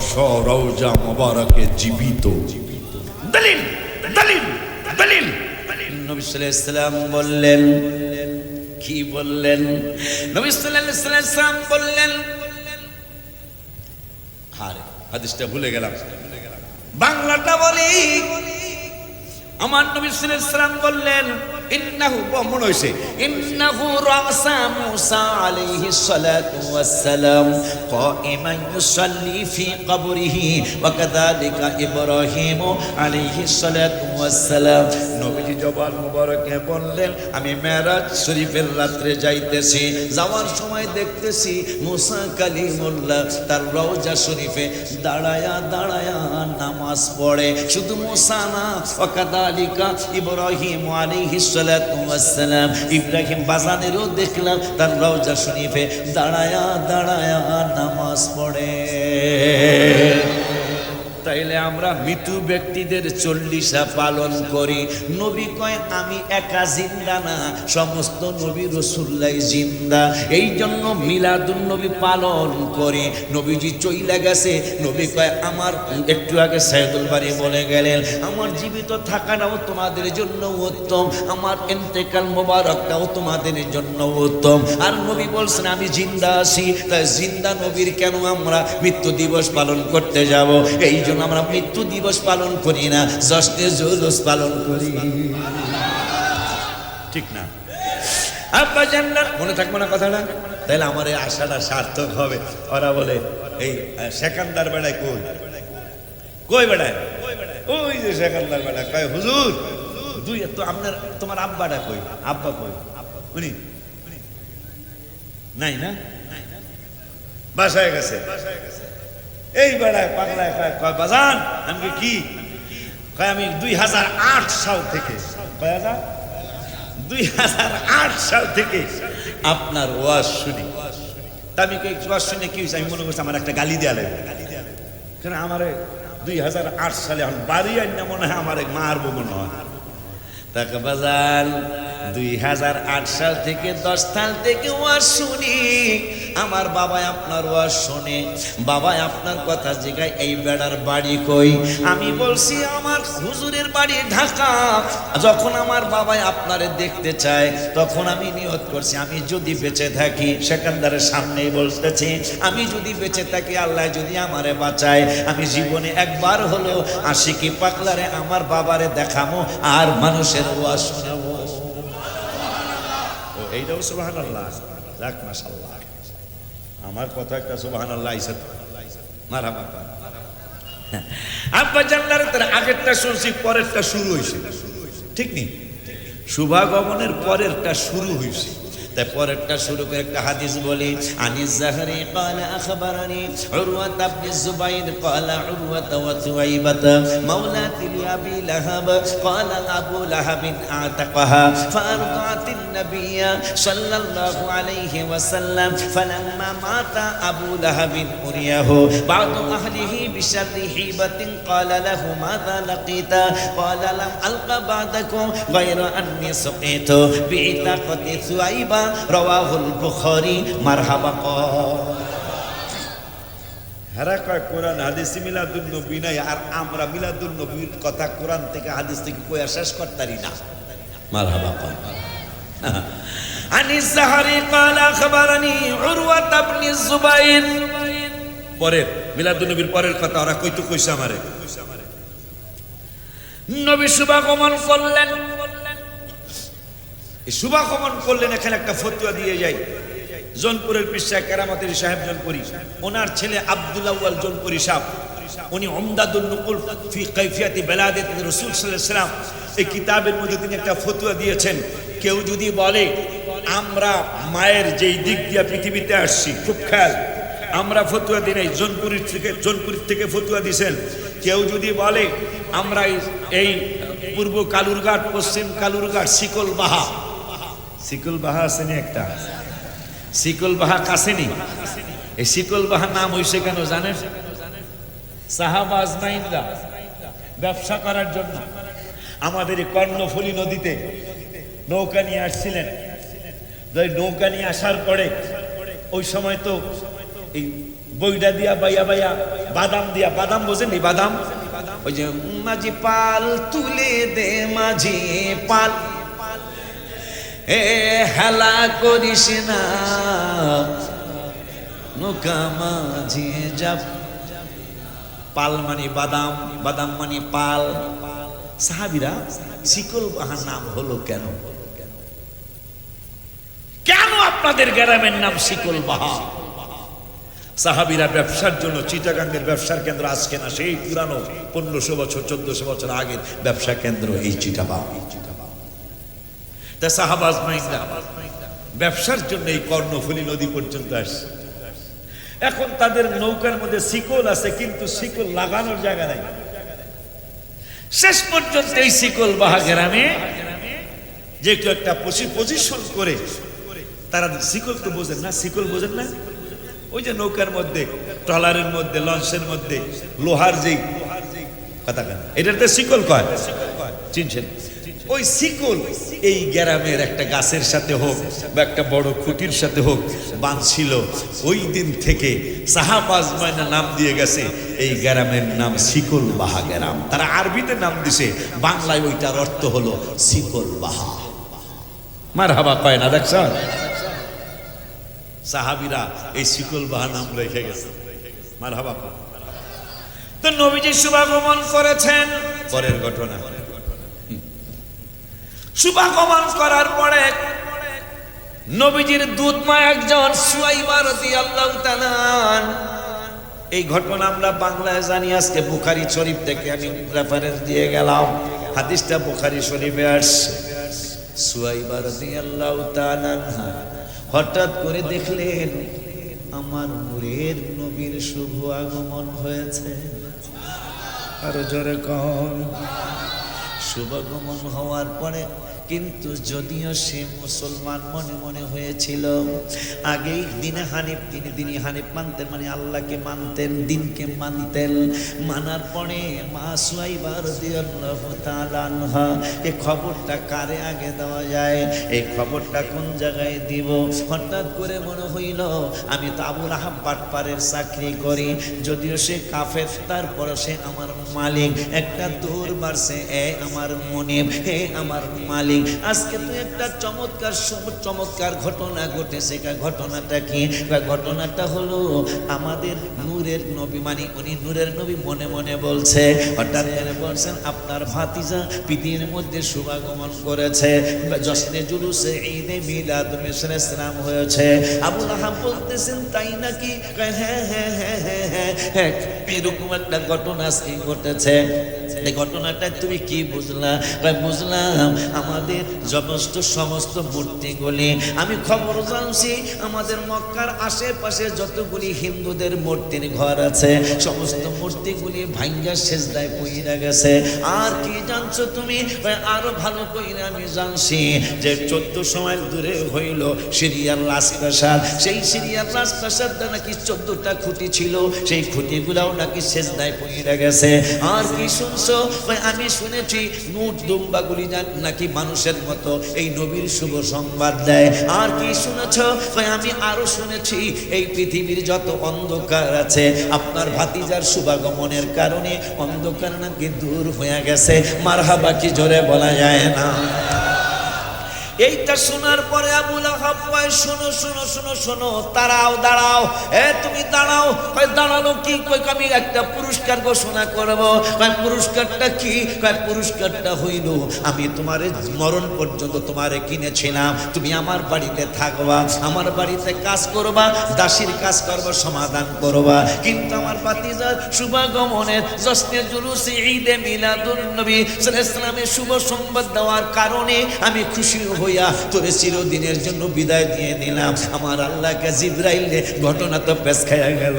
Speaker 1: স্ব রওজা মোবারকে জীবিত। দলিল দলিল দলিল। নবী সাল্লাল্লাহু আলাইহি ওয়াসাল্লাম বললেন, কি বললেন? নবী সাল্লাল্লাহু আলাইহি ওয়াসাল্লাম বললেন, আরে হাদিসটা ভুলে গেলাম, বাংলাটা বলি। আমার নবী সাল্লাল্লাহু আলাইহি ওয়াসাল্লাম বললেন, ইন্নাহু, মনে হইছে, ইন্নাহু রাসা মুসা আলাইহিস সালাতু ওয়াস সালাম কাইমান ইউসাল্লি ফি কবরিহি ওয়া কাযালিকা ইব্রাহিম আলাইহিস সালাতু ওয়াস সালাম। নবীজি জবান মুবারকে বললেন, আমি মেরাজ শরীফের রাত্রে যাইতেছি, যাওয়ার সময় দেখতেছি মুসা কালিমুল্লাহ তার রওজা শরীফে দাঁড়ায়া দাঁড়ায়া নামাজ পড়ে। শুধু মুসা না, ওয়া কাযালিকা ইব্রাহিম আলাইহিস সালাতু ওয়াসসালাম ইব্রাহিম বাজানেরও দেখলাম তার রওজা শরীফে দাঁড়ায়া দাঁড়ায়া নামাজ পড়ে। তাইলে আমরা মৃত ব্যক্তিদের 40 পালন করি। নবী কয় আমি একা জিন্দা না, সমস্ত নবী রাসূলুল্লাহ জিন্দা, এই জন্য মিলাদুন নবী পালন করি। নবীজি চইলা গেছে, নবী কয় আমার একটু আগে সাইদুল বারী বলে গেলেন আমার জীবিত থাকাটাও তোমাদের জন্য উত্তম, আমার ইন্তেকাল মোবারকটাও তোমাদের জন্য উত্তম। আর নবী বলছেন আমি জিন্দা আছি, তাই জিন্দা নবীর কেন আমরা মৃত্যু দিবস পালন করতে যাব? এই জন্য আমরা মৃত্যু দিবস পালন করি না, জশ্নে জুলুস পালন করি, ঠিক না? আব্বা জান্নাত মনে থাকবো না কথাটা? তাহলে আমার এই আশাটা সার্থক হবে। ওরা বলে এই সেকান্দার বেড়ায় কই কই বেড়ায়, ওই যে সেকান্দার বেড়ায় কয় হুজুর দুই তো আপনার তোমার আব্বাটা কই, আব্বা কই উনি নাই না, বাসায় গেছে। এই বেড়ায় পাগলায় কয় বাজান আমি কি কয় আমি 2008 সাল থেকে, 2008 সাল থেকে আপনার ওয়াজ শুনি। তা আমি ওয়াজ শুনে কি হয়েছে, আমি মনে করছি আমার একটা গালি দেওয়া লাগবে, কেন আমার 2008 সালে এখন বাড়ি আইনা মনে হয় আমার মারবো মনে হয়। তাকে বাজান 2008 সাল থেকে 10 সাল থেকে ওয়াজ শুনি, আমার বাবা আপনার ওয়াজ শুনে, বাবা আপনার কথা জিগায় এই বেড়ার বাড়ি কই? আমি বলছি আমার হুজুরের বাড়ি ঢাকা। যখন আমার বাবা আপনারে দেখতে চায় তখন আমি নিয়ত করছি আমি যদি বেঁচে থাকি, সেকান্দারের সামনেই বলতেছি আমি যদি বেঁচে থাকি আল্লাহ যদি আমারে বাঁচায়, আমি জীবনে একবার হলেও আশিকি পাগলারে আমার বাবারে দেখামো আর মানুষের ওয়াজ শোনাবো। এইটাও সুবহানাল্লাহ, যাক মাশাআল্লাহ, আমার কথা একটা সুবহানাল্লাহ আইছে মারহাবা। আব্বা জান্নাতের তার আগেরটা শুনছি, পরেরটা শুরু হইছে, ঠিক নি? শুভাগমনের পরেরটা শুরু হইছে, তাই পরেরটা শুরু করে একটা হাদিস বলি। আনিস যাহরি قال اخبرني عروه بن الزبير قال عروه وثويبه مولات ابي لهب قال ابو لهب اعتقها فارضعت النبي صلى الله عليه وسلم فلما مات ابو لهب اريه بعض اهله بشر هيبه قال له ماذا لقيت قال لم الق بعدكم غير اني سقيت بعتقه ثويبه রাওয়াহুল বুখারী মারহাবা। হারা কয় কোরআন হাদিসে মিলাদুন নবী নাই, আর আমরা মিলাদুন নবীর কথা কোরআন থেকে হাদিস থেকে কইয়া শেষ করতারি না। মারহাবা কয়। আনিস যাহরি قال اخبرني عروه بن الزبير, পরের মিলাদুন নবীর পরের কথা ওরা কইতো কইছে আমারে। নবী শুভাগমন করলেন, শুভাগমন করলেন, এখানে একটা ফতোয়া দিয়ে যাই। জোনপুরের পীর কেরামতের সাহেব জোনপুরি, ওনার ছেলে আব্দুল আউয়াল জোনপুরি সাহেব, উনি উমদাতুন নুকুল ফি কাইফিয়াতি বেলাদাতি রাসূল সাল্লাল্লাহু আলাইহি ওয়াসাল্লাম এই কিতাবের মধ্যে তিনি একটা ফতোয়া দিয়েছেন। কেউ যদি বলে আমরা মায়ের যেই দিক দিয়ে পৃথিবীতে আসছি, খুব খেয়াল, আমরা ফতোয়া দিই নাই, জোনপুর থেকে ফতোয়া দিয়েছেন। কেউ যদি বলে আমরা এই পূর্ব কালুরঘাট, পশ্চিম কালুরঘাট, শিকলবাহা, শিকলবাহা আসেনি একটা, শিকলবাহা কাছেনি, এই শিকলবাহার নাম হইছে কেন জানেন? সাহাবা আজমাইনরা ব্যবসা করার জন্য আমাদের এই কর্ণফুলী নদীতে নৌকা নিয়ে আসছিলেন। নৌকা নিয়ে আসার পরে ওই সময় তো এই বইডা দিয়া বাইয়া বাইয়া বাদাম দিয়া, বাদাম বোঝেননি? বাদাম ওই যে মাঝি পাল তুলে দে মাঝি পাল, এ হেলা করিস না নৌকা মাঝি যাব। পাল মানে বাদাম, বাদাম মানে পাল। সাহাবীরা শিকলবাহার নাম হলো কেন? কেন আপনাদের গ্রামের নাম শিকলবাহা? সাহাবীরা ব্যবসার জন্য চিটাগাঙ্গের ব্যবসার কেন্দ্র আজকে না, সেই পুরানো 1500 বছর 1400 বছর আগের ব্যবসা কেন্দ্র এই চিটাগাং। তা সাহাবা আজমাইনরা ব্যবসার জন্য এই কর্ণফুলী নদী পর্যন্ত আসছে। এখন তাদের নৌকার মধ্যে শিকল আছে, কিন্তু শিকল লাগানোর জায়গা নাই। শেষ পর্যন্ত এই শিকলবাহা গ্রামে যে কেউ একটা পজিশন করে তারা শিকল তো বোঝেন না, শিকল বোঝেন না, ওই যে নৌকার মধ্যে, ট্রলারের মধ্যে, লঞ্চের মধ্যে লোহার যেই কথা কেন এটাতে শিকল কয়, চিনছেন? ওই শিকল এই গ্রামের একটা গাছের সাথে হোক বা একটা বড় খুঁটির সাথে হোক বাঁধছিল। ওই দিন থেকে সাহাবাজমাইনা নাম দিয়ে গেছে এই গ্রামের নাম শিকল বাহা গ্রাম। তারা আরবিতে নাম দিছে, বাংলায় ওইটার অর্থ হলো শিকল বাহা। মারহাবা কয় না, দেখছেন? সাহাবীরা এই শিকল বাহা নাম রেখে গেছে। মারহাবা কয়। তো নবীজি শুভাগমন করেছেন। পরের ঘটনা, শুভাগমন করার পরে নবীজির দুধ মা একজন সুয়াইবা রাদিয়াল্লাহু তাআলা, এই ঘটনা আমরা বাংলায় জানি। আজকে বুখারী শরীফ থেকে আমি রেফারেন্স দিয়ে গেলাম, হাদিসটা বুখারী শরীফে আসছে। সুয়াইবা রাদিয়াল্লাহু তাআলা হঠাৎ করে দেখলেন আমার নূরের নবীর শুভ আগমন হয়েছে। আরো জোরে কোন। শুভাগমন হওয়ার পরে কিন্তু যদিও সে মুসলমান মনে মনে হয়েছিল, আগেই দিনে হানিফ, তিনি দিনই হানিফ মানতেন, মানে আল্লাহকে মানতেন, দিনকে মানতেন। মানার পরে মা সুয়াইবা রাদিয়াল্লাহু তাআলা আনহা এই খবরটা কারে আগে দেওয়া যায়, এই খবরটা কোন জায়গায় দিব? হঠাৎ করে মনে হইল আমি তো আবুল আহাব বাটপারের চাকরি করি, যদিও সে কাফের, তারপর সে আমার মালিক। একটা দৌড় মারছে, এ আমার মনিব, হে আমার মালিক, আজকে তো একটা চমৎকার ঘটনা ঘটেছে। ঘটনাটা কি? ঘটনাটা হলো আমাদের নূরের নবী, মানে উনি নূরের নবী মনে মনে বলছে, হঠাৎ করে বলছেন আপনার ভাতিজা পৃথিবীর মধ্যে শুভাগমন করেছে, জশ্নে জুলুসে ঈদে মিলাদ ইসলাম হয়েছে। আবুল আহাব বলতেছেন তাই নাকি? হ্যাঁ হ্যাঁ হ্যাঁ হ্যাঁ হ্যাঁ হ্যাঁ, এরকম একটা ঘটনা আজকে ঘটেছে। এই ঘটনাটা তুমি কি বুঝলা? বুঝলাম আমাদের সমস্ত মূর্তিগুলি, আমি খবর জানছি আমাদের মক্কার আশেপাশে যতগুলি হিন্দুদের মূর্তির ঘর আছে সমস্ত মূর্তিগুলি ভাঙ্গা সেজদায় পইরা গেছে। আর কি জানছো তুমি? আরো ভালো কইরা আমি জানছি যে 1400 মাইল দূরে হইল সিরিয়ার রাজপ্রাসাদ, সেই সিরিয়ার রাজপ্রাসাদটা নাকি 14টা খুঁটি ছিল, সেই খুঁটিগুলাও নাকি সেজদায় পইরা গেছে। আর কি শুনছো? আমি শুনেছি উট দুম্বাগুলি নাকি মানুষের মতো এই নবীর শুভ সংবাদ দেয়। আর কি শুনেছ? আমি আরো শুনেছি এই পৃথিবীর যত অন্ধকার আছে আপনার ভাতিজার শুভাগমনের কারণে অন্ধকার নাকি দূর হয়ে গেছে। মারহাবা কি জোরে বলা যায় না? এইটা শোনার পরে আবুল আহাব কয় শোনো শোনো শোনো শোনো, দাঁড়াও, তুমি দাঁড়াও। কয় দাঁড়ালো কি? কয় আমি একটা পুরস্কার ঘোষণা করব। কয় পুরস্কারটা কি? কয় পুরস্কারটা হইল আমি তোমারে মরণ পর্যন্ত তোমারে কিনেছিলাম, তুমি আমার বাড়িতে থাকবা, আমার বাড়িতে কাজ করবা, দাসীর কাজ করবা, সমাধান করবা। কিন্তু আমার ভাতিজার শুভাগমনের জশ্নে জুলুসে ঈদে মিলাদুন নবী সাল্লাল্লাহু আলাইহি ওয়াসাল্লামের শুভ সংবাদ দেওয়ার কারণে আমি খুশি হইয়া তোরে চিরদিনের জন্য বিদায় দিয়ে নিলাম। আমার আল্লাহকে জিবরাইল ঘটনা তো পেশ খাইয়া গেল।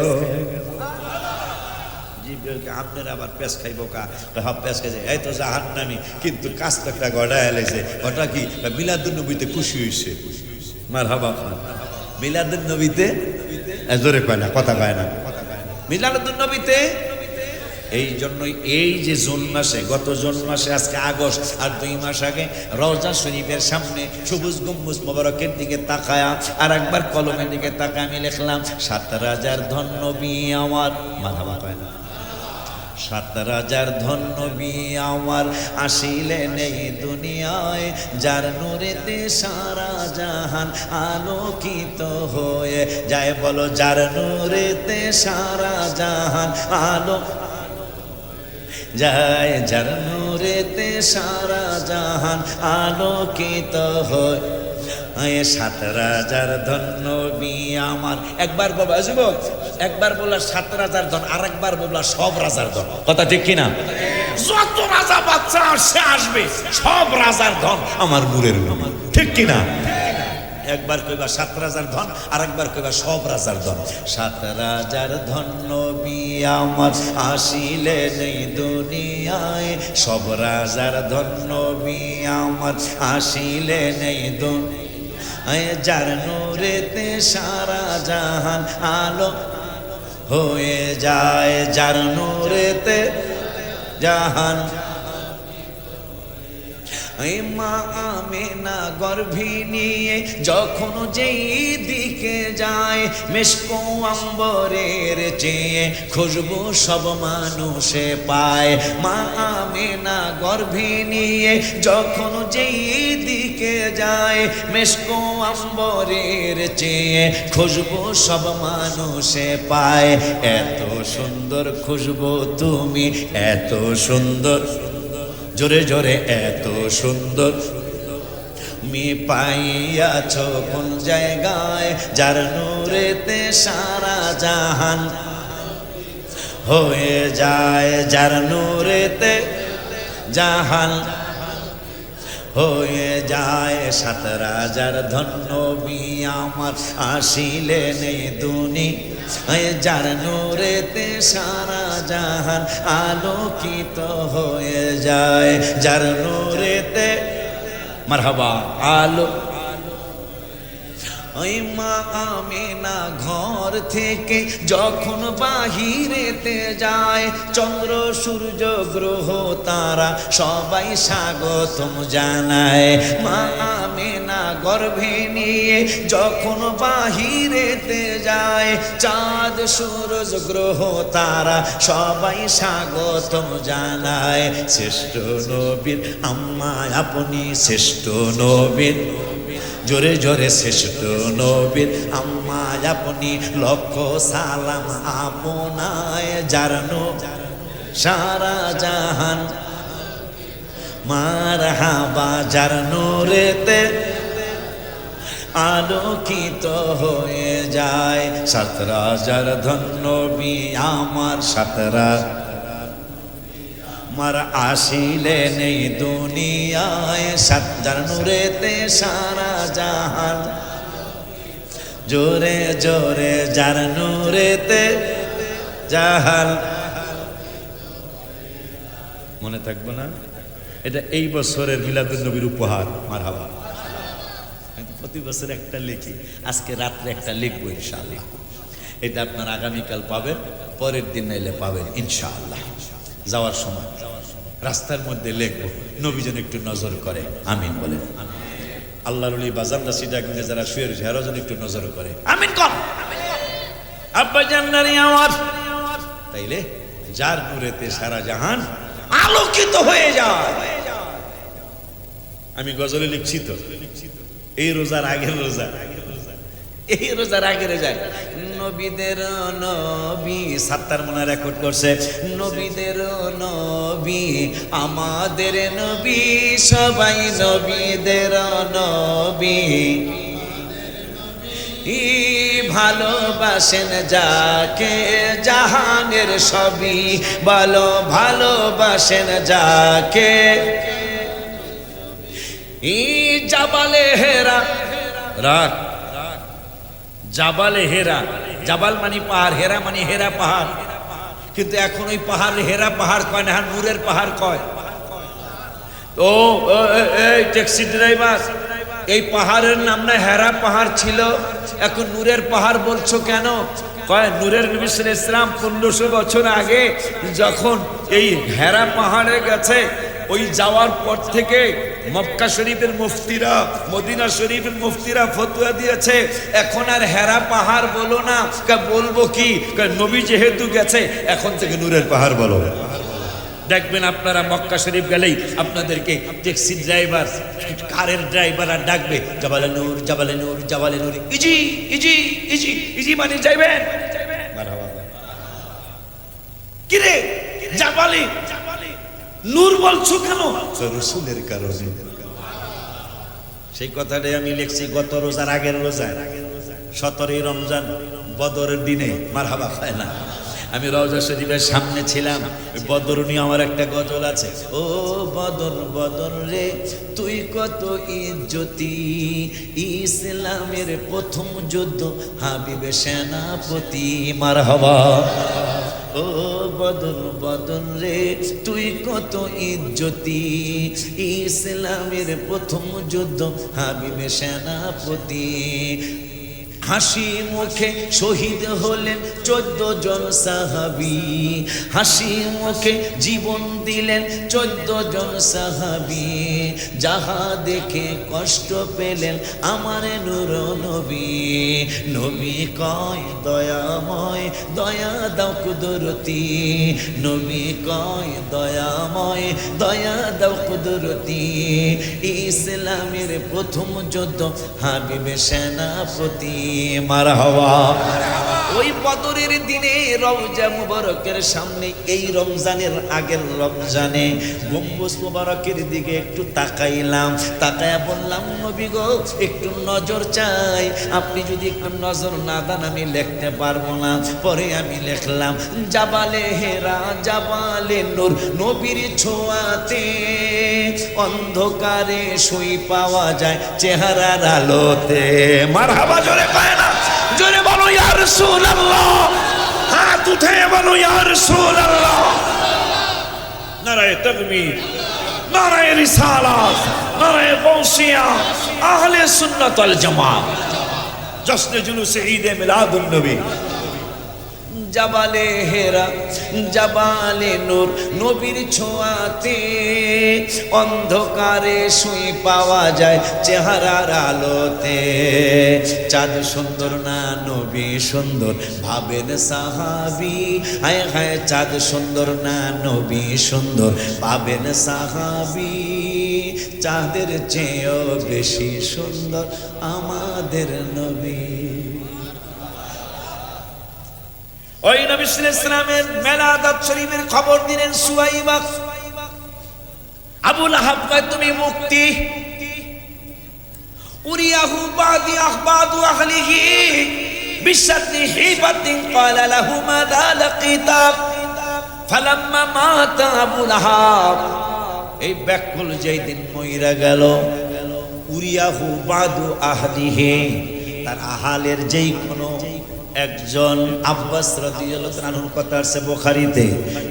Speaker 1: জিবরাইলকে আপনারা আবার পেশ খাইব কা? হ্যাঁ পেশ খাইছে, এই তো জাহান্নামী, কিন্তু কাজ তো একটা গড়া এলেছে। ওটা কি? মিলাদুন নবীতে খুশি হইছে। মারহাবা। মিলাদুন নবীতে জোরে কয় না, কথা কয় না। মিলাদুন নবীতে এই জন্যই এই যে জুন মাসে, গত জুন মাসে, আজকে আগস্ট, আর 2 মাস আগে রওজা শরীফের সামনে সবুজ গম্বুজ মোবারকের দিকে তাকায়া আর একবার কলমের দিকে তাকায় আমি লিখলাম 7000 ধন নবী আমার। মারহাবা কয় না? 7000 ধন নবী আমার আসিলেন এই দুনিয়ায়, যার নূরেতে সারা জাহান আলোকিত হয়ে যায়। বলো যার নূরেতে সারা জাহান আলো যায়, যার নূরেতে সারা জাহান আলোকিত হয়। 7000 ধন নবী আমার। একবার বাবা যুবক, একবার বললা 7000 ধন, আর একবার বললা সব রাজার ধন। কথা ঠিক কিনা? যত রাজা বাচ্চা আসে আসবে, সব রাজার ধন আমার নূরের নবী, ঠিক কিনা? একবার কইবা 7 রাজার ধন, আর একবার কইবা সব রাজার ধন। 7 রাজার ধন নবী আমার আসিলেন এই দুনিয়ায়, সব রাজার ধন নবী আমার আসিলেন এই দুনিয়ায়। যার নূরেতে সারা জাহান আলো হয়ে যায়, যার নূরেতে জাহান। মা আমেনা গর্ভে নিয়ে যখন যেই দিকে যায়, মেশকো আম্বরের চেয়ে খুশবু সব মানুষে পায়। মা আমেনা গর্ভে নিয়ে যখন যেই দিকে যায়, মেশকো আম্বরের চেয়ে খুশবু সব মানুষে পায়। এত সুন্দর খুশবু তুমি, এত সুন্দর, জোরে জোরে এত সুন্দর মি পাইয়াছ কোন জায়গায়, যার নূরেতে সারা জাহান হয়ে যায়, যার নূরেতে জাহান হয়ে যায়। 7 রাজার ধন নবী আমার আসিলেন এই দুনিয়ায়, যার নূরেতে সারা জাহান আলোকিত হয়ে যায়, যার নূরেতে মারহাবা আলো। ওই মা আমেনা ঘর থেকে যখন বাহিরেতে যায়, চন্দ্র সূর্য গ্রহ তারা সবাই স্বাগতম জানায়। মা আমেনা গর্ভে নিয়ে যখন বাহিরেতে যায়, চাঁদ সূরজ গ্রহ তারা সবাই স্বাগতম জানায়। শ্রেষ্ঠ নবীর আম্মা আপনি, শ্রেষ্ঠ নবীর, জোরে জোরে শ্রেষ্ঠ নবীর আম্মা আপনি, লক্ষ সালাম আপনায়, যার সারা জাহান মারহাবা, যার নূরেতে আলোকিত হয়ে যায়। 7 রাজার ধন নবী আমার, 7 রাজা মার আসিলেন এই দুনিয়ায়, 7 যার নূরেতে সারা জাহান, জোরে জোরে যার নূরেতে জাহান। মনে থাকবো না? এটা এই বছরের মিলাদুন নবীর উপহার। মারহাবা। প্রতি বছর একটা লিখি, আজকে রাত্রে একটা লিখবো ইনশাআল্লাহ। এটা আপনার আগামীকাল পাবেন, পরের দিন নাইলে পাবেন ইনশাআল্লাহ। যাওয়ার সময় রাস্তার মধ্যে লিখবো, নবী যেন একটু নজর করে। আমিন বলেন। আল্লাহর ওলি বাজারদা সিটাকে যারা শুয়ে রয়েছে এরাও যেন একটু নজর করে। আমিন কর। আব্বা জান্নারি আমার, তাইলে যার নূরেতে সারা জাহান আলোকিত হয়ে যায়। আমি গজলে লিখছি তো, এই রোজার আগের রোজা, এই রোজার আগের যায়। নবীদের নবী, 7 মনে রেকর্ড করছে, নবীদের নবী আমাদের নবী, সবাই নবীদের নবী। ভালোবাসেন যাকে জাহানের সবই, ভালোবাসেন যাকে। জাবালে হেরা, রাখ জাবালে হেরা, জাবাল মানে পাহাড়, হেরা মানে হেরা পাহাড়। কিন্তু এখন ওই পাহাড় হেরা পাহাড় কয় না, নূরের পাহাড় কয়। ও এই ট্যাক্সি ড্রাইভার, এই পাহাড়ের নাম না হেরা পাহাড় ছিল, এখন নূরের পাহাড় বলছো কেন? কয় নূরের নবী সাল্লাল্লাহু আলাইহি ওয়াসাল্লাম 1500 বছর আগে যখন এই হেরা পাহাড়ে গেছে, ওই যাওয়ার পর থেকে মক্কা শরীফের মুফতিরা, মদিনা শরীফের মুফতিরা ফতোয়া দিয়েছে, এখন আর হেরা পাহাড় বলো না। বলবো কি? নবী যেহেতু গেছে, এখন থেকে নূরের পাহাড় বলো। দেখবেন আপনারা মক্কা শরীফ গেলেই আপনাদেরকে ট্যাক্সি ড্রাইভার, কারের ড্রাইভার আর ডাকবে জাবালে নূর, জাবালে নূর, জাবালে নূর, ইজি ইজি ইজি ইজি মানে যাইবেন। কিরে জাবালে নূর বলছো কেন? রাসূলের কারণে। সেই কথাটাই আমি লিখছি গত রোজার আগের রোজায়, 17 রমজান বদরের দিনে। মারহাবা খায় না? আমি রওজা শরীফের সামনে ছিলাম, ওই বদর নিয়ে আমার একটা গজল আছে। ও বদর বদর রে তুই কত ইজ্জতি, ইসলামের প্রথম যুদ্ধ হাবিবে সেনাপতি, মারহাবা। ও বদর বদর রে তুই কত ইজ্জতি, ইসলামের প্রথম যুদ্ধ হাবিবে সেনাপতি। হাসি মুখে শহীদ হলেন 14 জন সাহাবী, হাসি মুখে জীবন দিলেন 14 জন সাহাবী। যাহা দেখে কষ্ট পেলেন আমার নূর নবী, নবী কয় দয়াময় দয়া দাও কুদরতি, নবী কয় দয়াময় দয়া দাও কুদরতি। ইসলামের প্রথম যুদ্ধ হাবিবে সেনাপতি, মারহাবা। ওই বদরের দিনে রওজা মুবারকের সামনে, এই রমজানের আগের রমজানে গম্বুজ মুবারকের দিকে একটু তাকাইলাম, তাকায়া বললাম নবী গো একটু নজর চাই, আপনি যদি একটু নজর না দেন আমি লিখতে পারবো না। পরে আমি লিখলাম জাবালে হেরা জাবালে নূর, নবীর ছোঁয়াতে অন্ধকারে সই পাওয়া যায় চেহারার আলোতে, মারহাবা। জোরে পায় না, জোরে বলো ইয়া রাসূলুল্লাহ, হাত উঠে বলো ইয়া রাসূলুল্লাহ। নারায়ে তাকবীর, নারায়ে রিসালাত, নারায়ে গাউসিয়া, আহলে সুন্নাত ওয়াল জামাত, জশ্নে জুলুসে ঈদে মিলাদুন নবী। জাবালে হেরা জাবালে নূর, নবীর ছোঁয়াতে অন্ধকারে শুই পাওয়া যায় চেহারার আলোতে। চাঁদ সুন্দর না নবী সুন্দর ভাবেন সাহাবী, হায় হায় চাঁদ সুন্দর না নবী সুন্দর ভাবেন সাহাবী। চাঁদের চেয়েও বেশি সুন্দর আমাদের নবী। ওই নবী সাল্লাল্লাহু আলাইহি ওয়াসাল্লামের মিলাদ শরীফের খবর দিলেন সুয়াইবা। আবু লাহাব কয় তুমি মুক্তি, উরিয়াহু বাদি আখবাদু আহলিহি বিশাদনি হিবাতিন ক্বালা লাহু মাযা লাকিতা ফালাম্মা মাতা আবু লাহাব। এই ব্যাকুল যেই দিন মইরা গেল, উরিয়াহু বাদু আহলিহি, তার আহালের যেই কোনো একজন, আব্বাস রাদিয়াল্লাহু আনহুর কথা আছে বুখারীতে,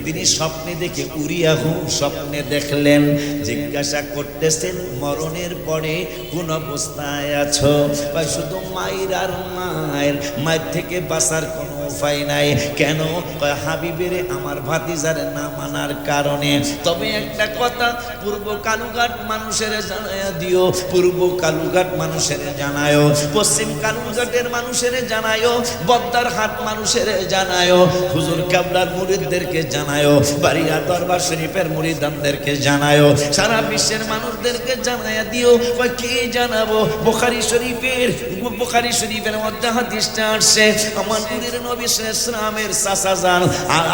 Speaker 1: তিনি স্বপ্নে দেখে উরিয়াহু স্বপ্নে দেখলেন, জিজ্ঞাসা করতেছেন মরণের পরে কোন অবস্থায় আছো? ভাই শুধু মায়ের আর মায়ের, মায়ের থেকে বাঁচার কোনো উপায় নাই। কেন? হাবিবের আমার ভাতিজার না মানার কারণে। তবে একটা কথা পূর্ব কালুঘাট মানুষের জানায়া দিও, পূর্ব কালুঘাট মানুষের জানায়ও, পশ্চিম কালুঘাটের মানুষের জানায়ও, বদ্দার হাট মানুষের জানায়ও, হুজুর কেবলার মুরিদদেরকে জানায়ও, বাড়িয়া দরবার শরীফের মুরিদানদেরকে জানায়ও, সারা বিশ্বের মানুষদেরকে জানায়া দিও। কি জানাবো? বুখারী শরীফের মধ্যে হাদিসটা আসছে, আমার নূরের নবী সাল্লাল্লাহু আলাইহি ওয়াসাল্লামের চাচা যান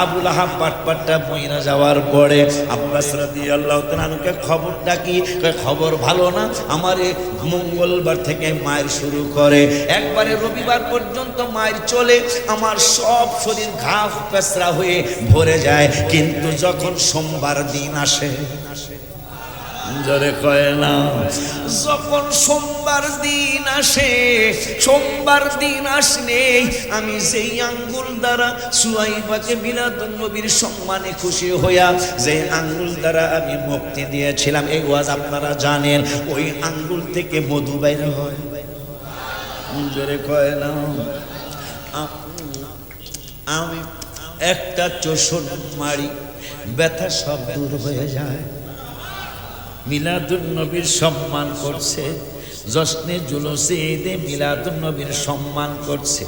Speaker 1: আবু লাহাব পাটপাটটা বইরা যাওয়ার পরে আব্বাস রাদিয়াল্লাহু তাআলা আনহুকে খবরটা কি? খবর ভালো না। আমারে মঙ্গলবার থেকে মায়ের শুরু করে, একবারে রবিবার পর্যন্ত মায়ের চলে, আমার সব শরীর ঘা পেছরা হয়ে ভরে যায়। কিন্তু যখন সোমবার দিন আসে, জোরে কয় না, যখন সোমবার দিন আসে, সোমবার দিন আসলে আমি যেই আঙ্গুল দ্বারা সুয়াইবাকে মিলাদুন নবীর সম্মানে খুশি হইয়া যে আঙ্গুল দ্বারা আমি মুক্তি দিয়েছিলাম, এই ওয়াজ আপনারা জানেন, ওই আঙ্গুল থেকে মধু বাইর হয়। জোরে কয় না, আমি একটা চোষণ মারি, ব্যথা সব দূর হয়ে যায়। মিলাদুন নবীর সম্মান করছে, জশ্নে জুলুসে ঈদে মিলাদুন নবীর সম্মান করছে।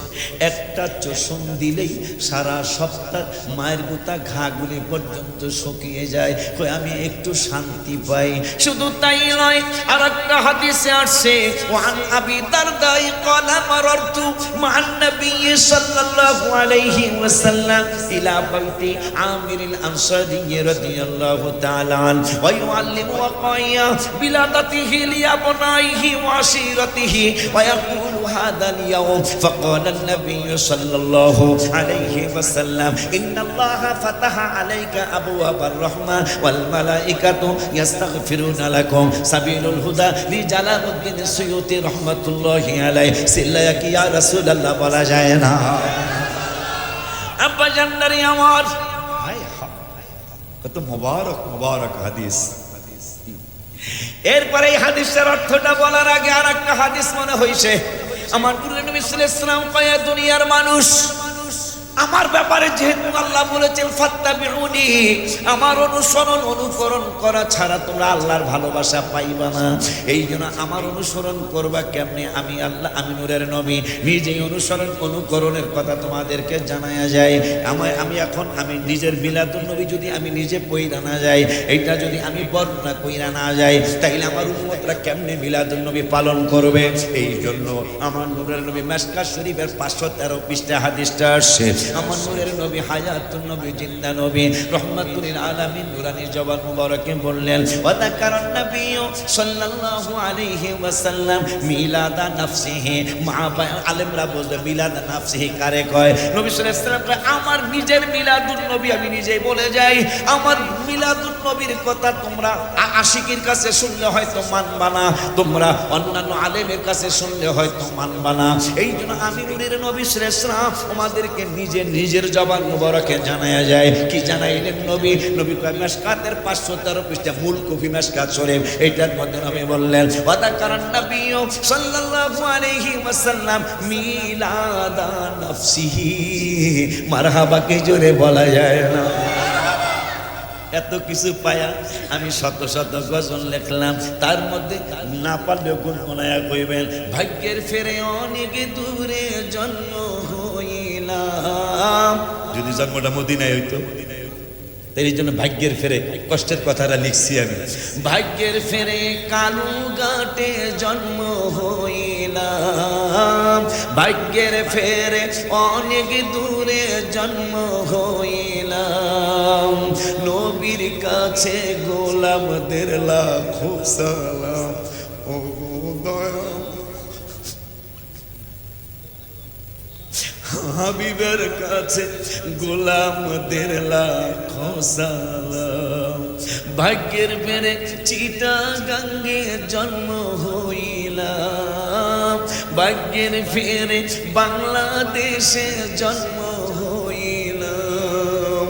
Speaker 1: একটা চোষণ দিলেই সারা সপ্তাহ মায়ের গোটা ঘাগুলি পর্যন্ত শুকিয়ে যায়, কই আমি একটু শান্তি পাই। শুধু তাই নয়, আর একটা হাদিসে আসছে, ওয়ান আবি দারদাই ক্বালা মারারতু মা'আন নবী সাল্লাল্লাহু আলাইহি ওয়াসাল্লাম ইলা বাইতি আমিরুল আনসারী রাদিয়াল্লাহু তাআলা আন ওয়া ইউআল্লিমু ওয়াকাইয়া বিলাদাতিহি লিয়াবনাইহি وعشيرته ويقول هذا اليوم فقال النبي صلى الله عليه وسلم إن الله فتح عليك أبواب الرحمة والملائكة يستغفرون لكم سبيل الهدى لجلال الدين السيوطي رحمة الله عليه সিল্লায়া কি ইয়া রাসূলুল্লাহ বলা যায় না আব্বা জান্নারি আমার
Speaker 2: কত মোবারক মোবারক হাদিস।
Speaker 1: এরপরে এই হাদিসের অর্থটা বলার আগে আরেকটা হাদিস মনে হইছে আমার নূরের নবী সাল্লাল্লাহু আলাইহি ওয়াসাল্লাম কয় দুনিয়ার মানুষ আমার ব্যাপারে যেহেতু আল্লাহ বলেছেন ফাত্তাবিউনি আমার অনুসরণ অনুকরণ করা ছাড়া তোমরা আল্লাহর ভালোবাসা পাইবা না এই জন্য আমার অনুসরণ করবা কেমনে আমি আল্লাহ আমি নূরের নবী নিজেই অনুসরণ অনুকরণের কথা তোমাদেরকে জানায়া যায় আমি নিজের মিলাদুন নবী যদি আমি নিজে পইরা না যাই এইটা যদি আমি বর্ণনা কইরা না যাই তাইলে আমার উম্মতরা কেমনে মিলাদুন নবী পালন করবে এই জন্য আমার নূরের নবী মিশকাত শরীফের 513 পৃষ্ঠা হাদিসটা আসছে আমার নূরের নবী হায়াতুন নবী জিন্দা নবী রহমাতুল আলামিন নুরানি জবান মুবারকে বললেন ওয়া যাকারান নবী সাল্লাল্লাহু আলাইহি ওয়াসাল্লাম মিলাদা নাফসিহি মা আলেমরা বলে মিলাদা নাফসিহি কারে কয় নবী সাল্লাল্লাহু আলাইহি ওয়াসাল্লাম আমার নিজের মিলাদুন নবী আমি নিজেই বলে যাই আমার মিলাদুন নবীর কথা তোমরা আশিকের কাছে শুনলে হয়তো মানবা না তোমরা অন্যান্য আলেমের কাছে শুনলে হয়তো মানবা না এই জন্য আমি নূরের নবী সাল্লাল্লাহু আলাইহি ওয়াসাল্লাম আমাদেরকে নিজের জবান মুবারকে জানায়া যায় কি জানাইলেন নবী কয় মিশকাতের 513 পৃষ্ঠা মূল কপি মিশকাত শরীফ এটার মধ্যে নবী বললেন ওয়া যাকারান নবী সাল্লাল্লাহু আলাইহি ওয়াসাল্লাম মিলাদা নাফসিহি মারহাবা কে জোরে বলা যায় না এত কিছু পায়া আমি শত শত গজল লিখলাম তার মধ্যে না পারলেও গুনগুনায়া কইবেন ভাগ্যের ফেরে অনেক দূরে জন্ম হইলাম
Speaker 2: যদি জন্মটা মদিনায় হইতো
Speaker 1: তাই জন্য ভাগ্যের ফেরে কষ্টের কথাটা লিখছি আমি ভাগ্যের ফেরে কালু ঘাটে জন্ম হইলাম ভাগ্যের ফেরে অনেক দূরে জন্ম হইলাম নবীর কাছে গোলামদের লাখো সালাম ও দয়া হাবিবের কাছে গোলামদের লাখো সালাম ভাগ্যের ফেরে চিটাগাঙ্গে জন্ম হইলাম ভাগ্যের ফেরে বাংলাদেশে জন্ম হইলাম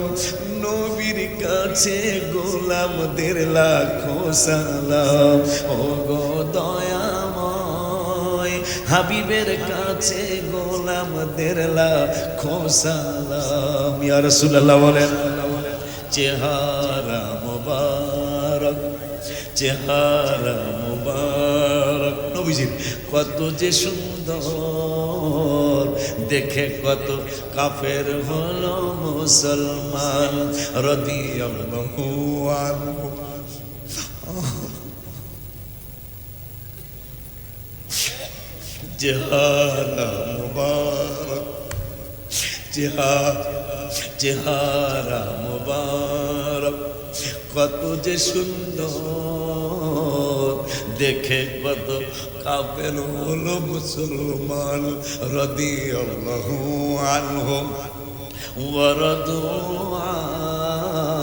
Speaker 1: নবীর কাছে গোলামদের লাখো সালাম ও গো দয়াময় হাবিবের কাছে গোলামদের লাখো সালাম ইয়া রাসূলুল্লাহ বলেন চেহারা মুবারক নবীজির কত যে সুন্দর দেখে কত কাফের হলো মুসলমান রাদিয়াল্লাহু আনহু চেহারা মুবারক চেহারা মুবারক কত যে সুন্দর দেখে কত কাফের হলো মুসলমান রাদিয়াল্লাহু আনহু ওয়া রাদু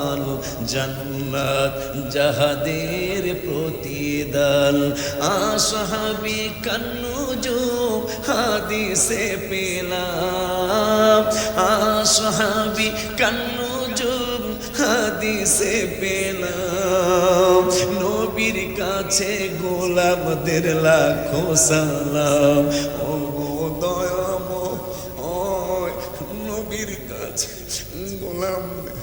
Speaker 1: আনহু জান্নাত জাহাদের প্রতিদান আসহাবি কান্নুজুম হাদিসে পেলাম আসহাবি কান্নুজুম হাদিসে পেলাম নবীর কাছে গোলামদের লাখো সালাম ও দয়াময় নবীর কাছে গোলামদের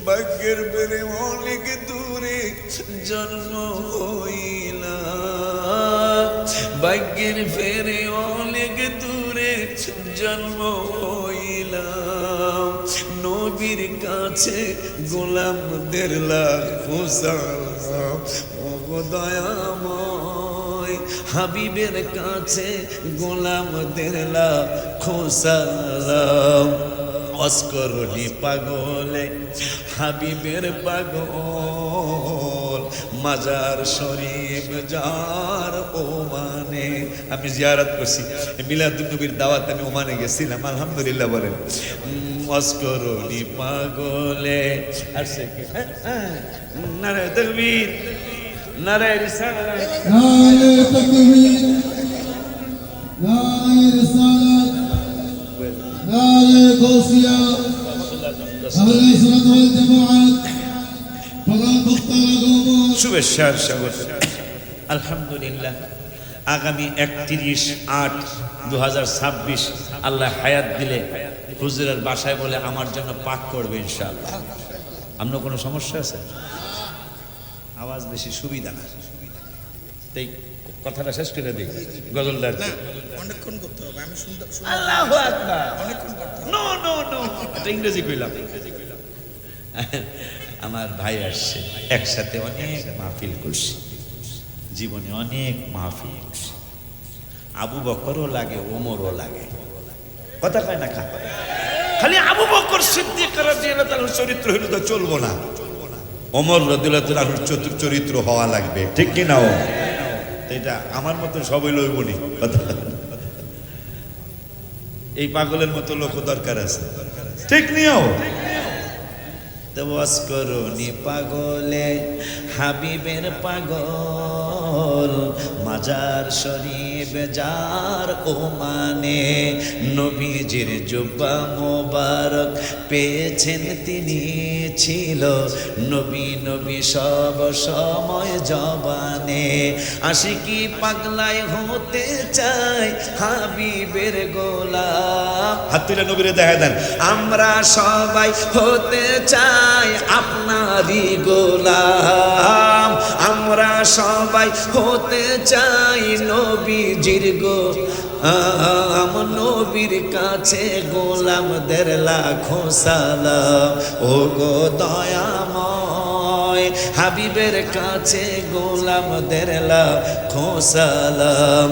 Speaker 1: ভাগ্যের বেড়ে অনেক দূরে জন্ম হইলাম ভাগ্যের ফেরে অনেক দূরে জন্ম হইলাম নবীর কাছে গোলামদের লাখো সালাম ও দয়াময় হাবিবের কাছে গোলামদের লাখো সালাম। অস্করণী পাগলে হাবিবের পাগল, মাজার শরীফ যার ওমানে। আমি জিয়ারত করছি, মিলাদুন নবীর দাওয়াত আমি ওমানে গেছিলাম, আলহামদুলিল্লাহ বলেন। অস্করণী পাগলে আসছে কি? নারায়ে তাকবীর, নারায়ে রিসালাত,
Speaker 3: নারে তাকবীর, নারে রিসালাত, নারে গৌসিয়া, আহলে সুন্নাত ওয়াল জামাআত, প্রধান বক্তা আগমন।
Speaker 1: শুভেচ্ছার স্বাগত। আলহামদুলিল্লাহ, আগামী 31/8/2026 আল্লাহ হায়াত দিলে হুজুরের বাসায় বলে আমার জন্য পাক করবে ইনশাআল্লাহ। আপনার কোনো সমস্যা আছে? আওয়াজ বেশি সুবিধা না, তাই কথাটা শেষ করে দিই। গজলদার
Speaker 4: অনেকক্ষণ করতে হবে, আমি শুনতে
Speaker 1: আল্লাহু আকবার।
Speaker 4: অনেকক্ষণ করতে হবে।
Speaker 1: নো নো নো, এটা ইংরেজি কইলাম। আমার ভাই আসছে, একসাথে অনেক মাহফিল করছি, জীবনে অনেক মাহফিল করছি। আবু বকরও লাগে, ওমরও লাগে, কথা কয় না খা। খালি আবু বকর সিদ্দিক রাদিয়াল্লাহু তাআলার চরিত্র হইলে তো চলবো না, ওমর রাদিয়াল্লাহু তাআলার চরিত্র হওয়া লাগবে, ঠিক কি না? এটা আমার মতো সবাই লইবনি, কথা। এই পাগলের মতো লোক দরকার আছে, ঠিক নিও। অস্করণী পাগলে হাবিবের পাগল, মাজার শরীফ যার ওমানে। নবীজির জুব্বা মোবারক পেয়েছেন তিনি, ছিল নবী নবী সব সময় জবানে। আশিকি পাগলায় হতে চাই হাবিবের গোলাম। হাত তুলে নবীরে দেখা দেন। আমরা সবাই হতে চাই আপনারই গোলাম, আমরা সবাই হতে চাই নবীজির গোলাম। নবীর কাছে গোলামদের লাখো সালাম। ও গো দয়াময়, হাবিবের কাছে গোলামদের লাখো সালাম।